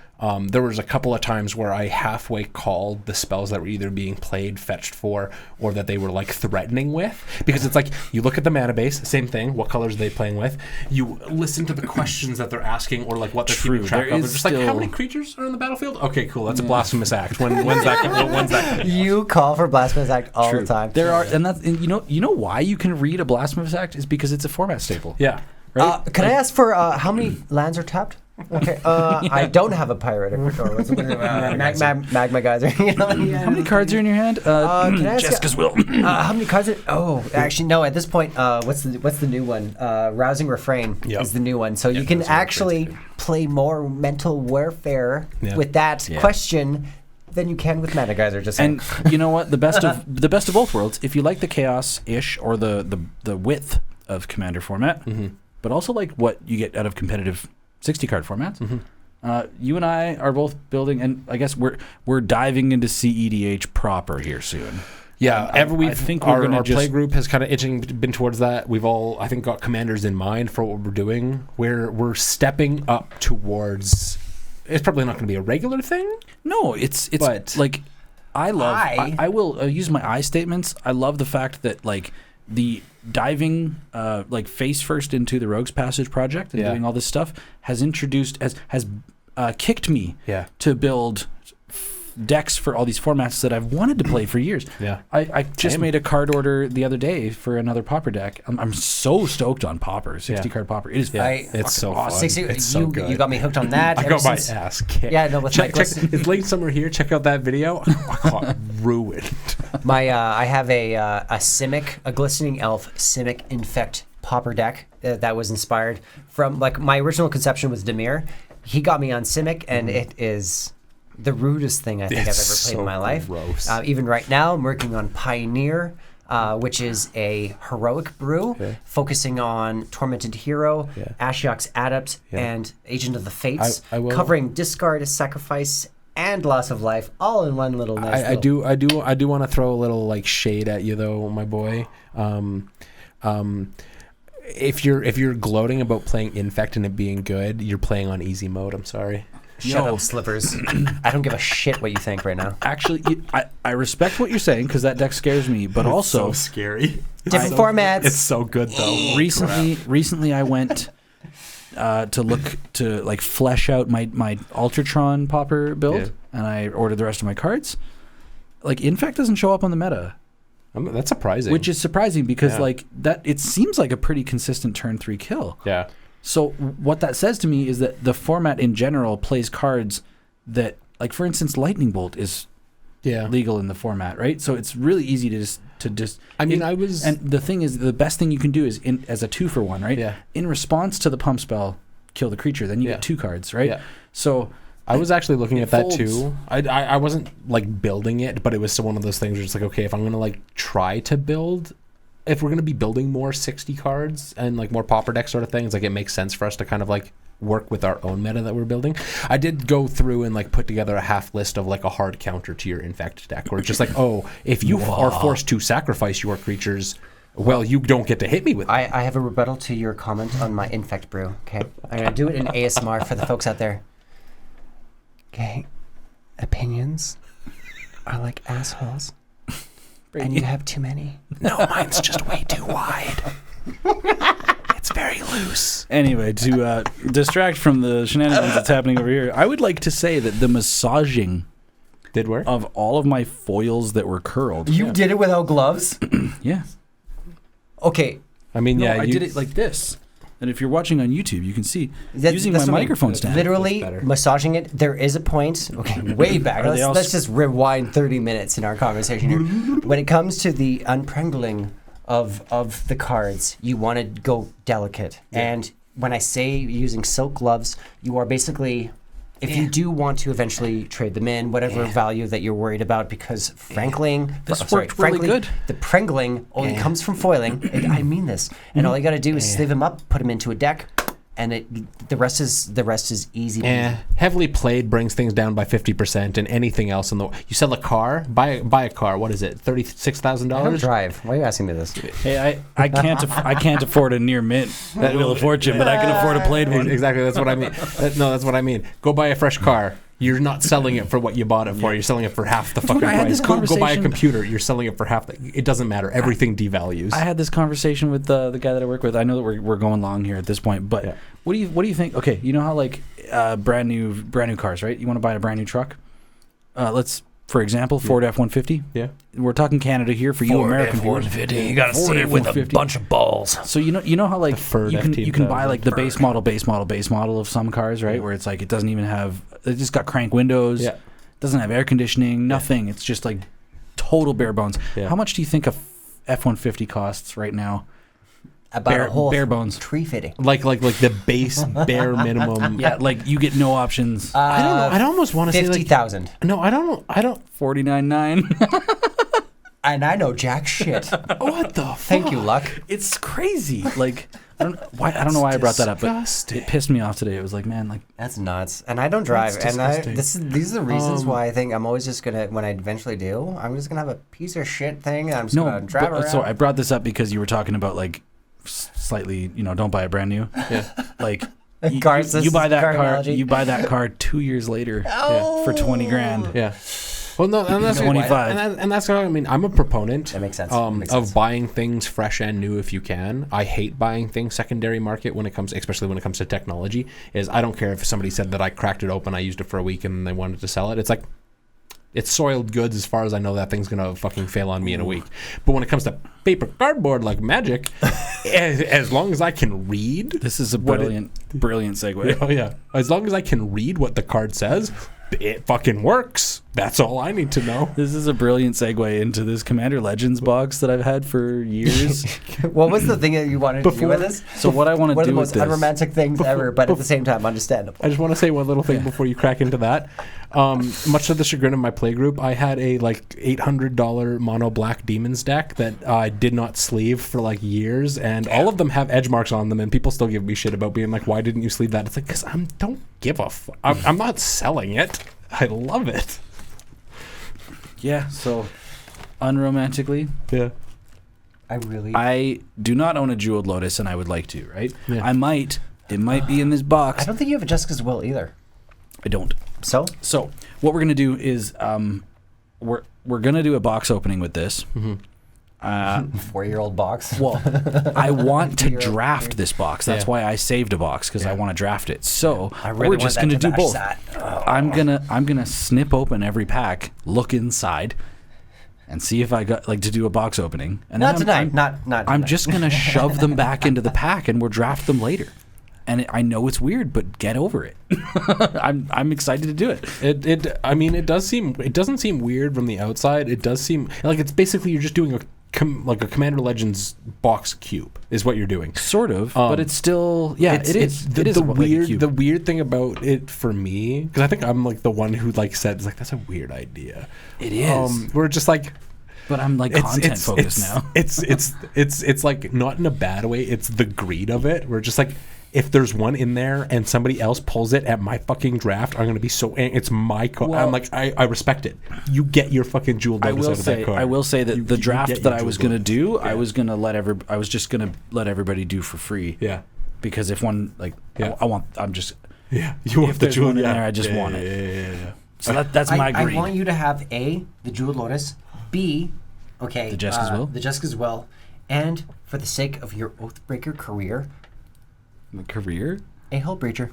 there was a couple of times where I halfway called the spells that were either being played, fetched for, or that they were like threatening with. Because it's like, you look at the mana base, same thing, what colors are they playing with? You listen to the questions that they're asking, or like what they're keeping track of. They're just like, how many creatures are on the battlefield? Okay, cool, that's a blasphemous act. When's that? You call for blasphemous act all the time. There are, and you know why you can read a blasphemous act is because it's a format staple. Yeah. Right? Can I ask for how many lands are tapped? Okay, I don't have a pirate. Magma geyser. How many cards are in your hand? Can I ask Jessica's will. how many cards? Actually, no. At this point, what's the new one? Rousing Refrain is the new one. So you can actually play more mental warfare with that question than you can with Mana Geyser. Just saying. And you know what? The best of both worlds. If you like the chaos-ish or the width of Commander format, but also like what you get out of competitive 60 card formats. You and I are both building, and I guess we're diving into cedh proper here soon. Yeah, I think we're gonna our just play group has kind of been towards that. We've all, I think, got commanders in mind for what we're doing. We're stepping up towards. It's probably not going to be a regular thing. No, it's But like I will use my I statements. I love the fact that like the diving like face first into the Rogues Passage project and doing all this stuff has kicked me to build decks for all these formats that I've wanted to play for years. Yeah. I just made a card order the other day for another Pauper deck. I'm so stoked on Pauper, 60 card Pauper. It is it's so fun. awesome. 60, It's so good. you got me hooked on that. I got my ass kicked. Yeah, no, with check, my it's late summer here. Check out that video. I got ruined. I have a Simic, a Glistening Elf Simic Infect Pauper deck that was inspired from, like, my original conception was Demir. He got me on Simic, and it is the rudest thing I think I've ever played in my life. Gross. Even right now, I'm working on Pioneer, which is a heroic brew focusing on Tormented Hero, Ashiok's Adept, and Agent of the Fates, covering discard, sacrifice, and loss of life, all in one little nice. I do want to throw a little like shade at you though, my boy. If you're gloating about playing Infect and it being good, you're playing on easy mode. I'm sorry. Shut up, Slippers. I don't give a shit what you think right now. Actually, I respect what you're saying because that deck scares me, but also so scary. Different formats. It's so good though. Recently, I went to look to like flesh out my Ultratron Pauper build, and I ordered the rest of my cards. Like Infect doesn't show up on the meta. That's surprising. Which is surprising because like that, it seems like a pretty consistent turn 3 kill. Yeah. So what that says to me is that the format in general plays cards that, like for instance, Lightning Bolt is legal in the format, right? So it's really easy to just. And the thing is, the best thing you can do is as a 2-for-1, right? Yeah. In response to the pump spell, kill the creature. Then you get 2 cards, right? Yeah. So I was actually looking at that too. I wasn't like building it, but it was still one of those things where it's like, okay, if I'm gonna like try to build. If we're going to be building more 60 cards and like more Pauper deck sort of things, like it makes sense for us to kind of like work with our own meta that we're building. I did go through and like put together a half list of like a hard counter to your Infect deck where it's just like, oh, if you are forced to sacrifice your creatures, well, you don't get to hit me with them. I have a rebuttal to your comment on my Infect brew, okay? I'm going to do it in ASMR for the folks out there. Okay, opinions are like assholes. And you have too many. No, mine's just way too wide. It's very loose. Anyway, to distract from the shenanigans that's happening over here, I would like to say that the massaging did work of all of my foils that were curled. You did it without gloves? Yeah. Okay. I mean, I did it like this. And if you're watching on YouTube, you can see using my microphone stand. Literally massaging it. There is a point. Okay, way back. Let's just rewind 30 minutes in our conversation here. When it comes to the unprangling of the cards, you want to go delicate. Yeah. And when I say using silk gloves, you are basically, if you do want to eventually trade them in, whatever value that you're worried about, because frankly, the prangling only comes from foiling. I mean this. And all you got to do is sleeve them up, put them into a deck, and the rest is easy. Heavily played brings things down by 50%, and anything else in the you sell a car, buy a car. What is it? $36,000. I don't drive. Why are you asking me this? Hey, I can't afford a near mint Wheel of Fortune, but I can afford a played one. Exactly. That's what I mean. That's what I mean. Go buy a fresh car. You're not selling it for what you bought it for. You're selling it for half the fucking price. Go buy a computer. You're selling it for half. It doesn't matter. Everything devalues. I had this conversation with the guy that I work with. I know that we're going long here at this point, but what do you think? Okay, you know how like brand new cars, right? You want to buy a brand new truck? Let's, for example, Ford F-150. Yeah, we're talking Canada here for you American viewers. F-150. You got to see it with a bunch of balls. So you know how like you can buy like the base model of some cars, right? Where it's like it doesn't even have. It just got crank windows. Yeah. Doesn't have air conditioning. Nothing. It's just like total bare bones. Yeah. How much do you think a F-150 costs right now? About a whole bare bones tree fitting. Like the base bare minimum. Yeah, like you get no options. I don't know. I'd almost want to say like 50,000. No, I don't know. 49.9. And I know jack shit. What the fuck? Thank you, Luck. It's crazy. Like I don't know why I brought that up, but disgusting. it pissed me off today. It was like, man, like That's nuts. And I don't drive. That's And disgusting. these are the reasons why I think I'm always just going to, when I eventually do, I'm just going to have a piece of shit thing and I'm just going to drive around. So I brought this up because you were talking about like slightly, don't buy a brand new. Yeah. Like Cars, this you buy is that car car. analogy. You buy that car 2 years later for 20 grand. Yeah. Well, no, and that's 25. and that's what I mean. I'm a proponent. That makes sense. Of buying things fresh and new if you can. I hate buying things secondary market when it comes, especially when it comes to technology. Is I don't care if somebody said that I cracked it open, I used it for a week, and they wanted to sell it. It's like, it's soiled goods as far as I know. That thing's gonna fucking fail on me in a week. But when it comes to paper cardboard like magic, as long as I can read, This is a brilliant segue. oh yeah, as long as I can read what the card says, it fucking works. That's all I need to know. This is a brilliant segue into this Commander Legends box that I've had for years. What was the thing that you wanted to do with this? So what I want to One of do the with most this, unromantic things ever, but at the same time understandable. I just want to say one little thing before you crack into that. Much to the chagrin of my playgroup, I had a like $800 mono black demons deck that I did not sleeve for like years, and all of them have edge marks on them, and people still give me shit about being like, "Why didn't you sleeve that?" It's like, because I don't give a fuck. I'm not selling it. I love it. yeah. So unromantically, Yeah. I do not own a Jeweled Lotus, and I would like to. Right? Yeah. I might. It might be in this box. I don't think you have a Jessica's Will either. I don't. So? So what we're gonna do is we're gonna do a box opening with this. 4-year-old box. Well, I want to You're- draft this box. That's Yeah. why I saved a box, because I want to draft it. So I really we're want just that gonna to do match both. that. I'm gonna snip open every pack, look inside, and see if I got like to do a box opening. And Not then tonight. Not I'm tonight. just gonna shove them back into the pack, and we'll draft them later. And I know it's weird, but get over it. I'm excited to do it. I mean, it doesn't seem weird from the outside. It does seem like it's basically you're just doing a Commander Legends box cube is what you're doing. Sort of, but it's still it is. The, It is the like a weird cube. the weird thing about it for me, because I think I'm like the one who like said it's like that's a weird idea. It is. We're just like But I'm like content focused now. It's like not in a bad way. It's the greed of it. We're just like, if there's one in there and somebody else pulls it at my fucking draft, I'm gonna be so. It's my card. Well, I'm like, I respect it. You get your fucking Jeweled Lotus out of that card. I will say that the you draft get that your I was Jeweled gonna do, Lotus. I was just gonna let everybody do for free. Yeah. Because if one Yeah. I'm just Yeah. You want if the there's Jeweled one in yeah. there, I just yeah, want yeah, it. Yeah. So that's my I greed. want you to have A, the Jeweled Lotus, B, okay, The Jessica's Will? The Jessica's Will, and for the sake of your Oathbreaker career, Career? a Hullbreacher,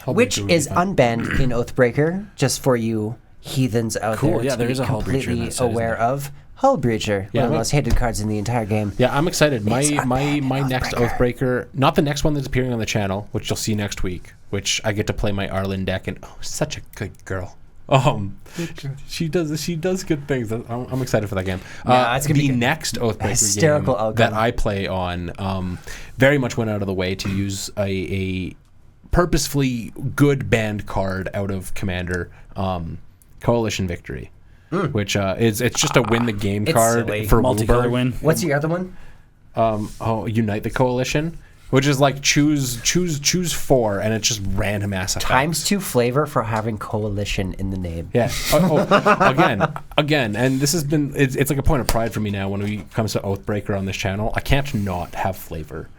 Hullbreacher which would be is fun. unbanned in Oathbreaker, just for you heathens out Cool, there yeah, to there be is a Hullbreacher in completely that set, isn't aware there? of. Hullbreacher, Yeah, one of the but- most hated cards in the entire game. Yeah, I'm excited. My It's next Oathbreaker. Oathbreaker, not the next one that's appearing on the channel, which you'll see next week, which I get to play my Arlen deck, and such a good girl. She does good things. I'm excited for that game. Yeah, it's gonna be the good. next Oathbreaker Hysterical game outcome. that I play on. Very much went out of the way to use a purposefully good banned card out of Commander, Coalition Victory, which it's just a win the game It's card silly. for Multicolor Wilbur. win. What's the other one? Unite the Coalition, which is like choose 4, and it's just random ass effects. Times 2 flavor for having coalition in the name. Yeah. Again, and this has been it's like a point of pride for me now when it comes to Oathbreaker on this channel. I can't not have flavor.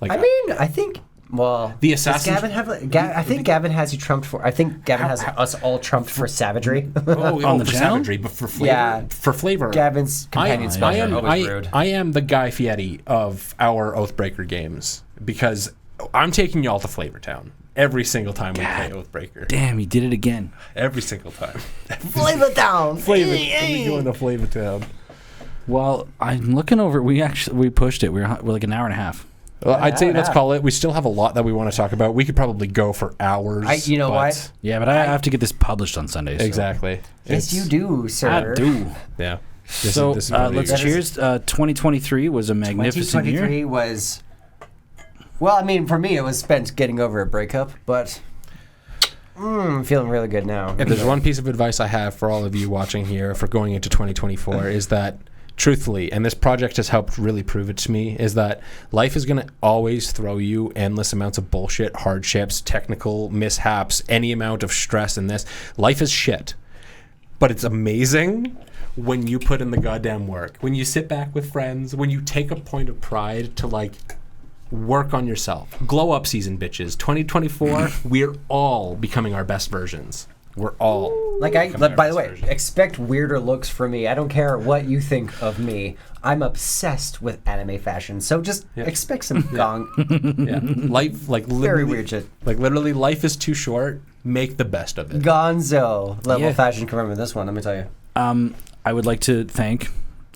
Like I mean, I think. Well, The does Assassin's- Gavin have? I think Gavin has you trumped for. I think Gavin has us all trumped for savagery. On the for channel? savagery, but for flavor. Yeah. For flavor. Gavin's companion spells are always I rude. am the Guy Fieri of our Oathbreaker games because I'm taking y'all to Flavor Town every single time we play Oathbreaker. Damn, he did it again. Every single time. Flavor down. We go into Flavor Town. Well, I'm looking over. We pushed it. We're like an hour and a half. Well, I'd say hour and a let's half. call it. We still have a lot that we want to talk about. We could probably go for hours. You know but- what? Yeah, but I have to get this published on Sunday. So. Exactly. Yes, you do, sir. I do. Yeah. So this is really let's good. cheers. 2023 was a magnificent year. 2023 was. Well, I mean, for me, it was spent getting over a breakup, but I'm feeling really good now. If there's one piece of advice I have for all of you watching here for going into 2024 is that truthfully, and this project has helped really prove it to me, is that life is going to always throw you endless amounts of bullshit, hardships, technical mishaps, any amount of stress in this. Life is shit. But it's amazing when you put in the goddamn work. When you sit back with friends, when you take a point of pride to, like, work on yourself. Glow up season, bitches. 2024, we're all becoming our best versions. We're all. By the way, expect weirder looks from me. I don't care what you think of me. I'm obsessed with anime fashion, so just expect some gong. Life, like, literally, Very weird shit. Like, literally, life is too short. Make the best of it. Gonzo level fashion confirmed with this one. Let me tell you. I would like to thank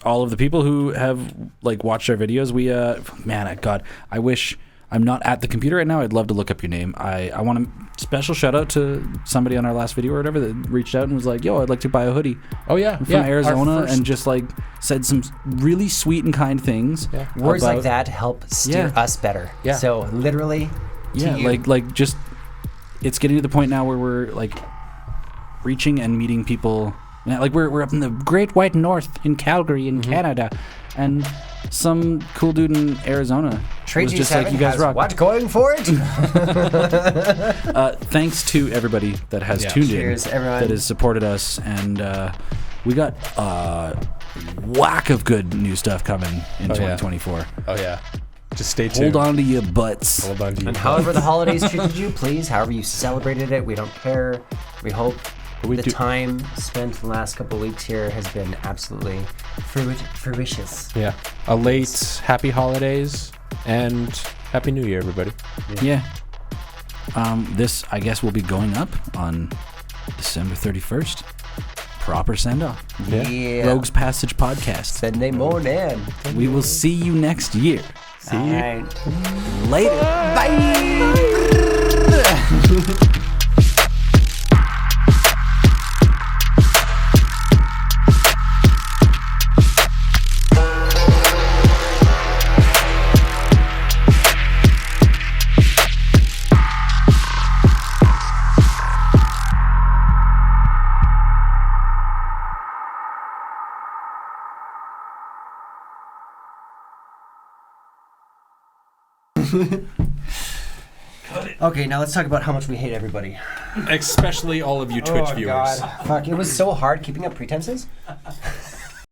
all of the people who have like watched our videos. We God, I wish I'm not at the computer right now. I'd love to look up your name. I want a special shout out to somebody on our last video or whatever that reached out and was like, yo, I'd like to buy a hoodie. Oh yeah, from Arizona, and just like said some really sweet and kind things. Yeah. Words like that help steer us better. Yeah. So literally, like just it's getting to the point now where we're like reaching and meeting people. Like we're up in the Great White North in Calgary in Canada, and some cool dude in Arizona was just like, "You guys rock." What going for it? Thanks to everybody that has tuned Cheers, in, everyone. that has supported us, and we got whack of good new stuff coming in 2024. Oh yeah. Just stay tuned. Hold on to your butts. Hold on to your And butts. however the holidays treated you, please, however you celebrated it, we don't care. We hope the time spent the last couple of weeks here has been absolutely fruitious. Yeah. A late happy holidays and happy new year, everybody. Yeah. This, I guess, will be going up on December 31st. Proper send-off. Yeah. Rogues Passage Podcast. Sunday morning. We will see you next year. See you. Right. Later. Bye. Okay, now let's talk about how much we hate everybody. Especially all of you Twitch viewers. God. Fuck, it was so hard keeping up pretenses.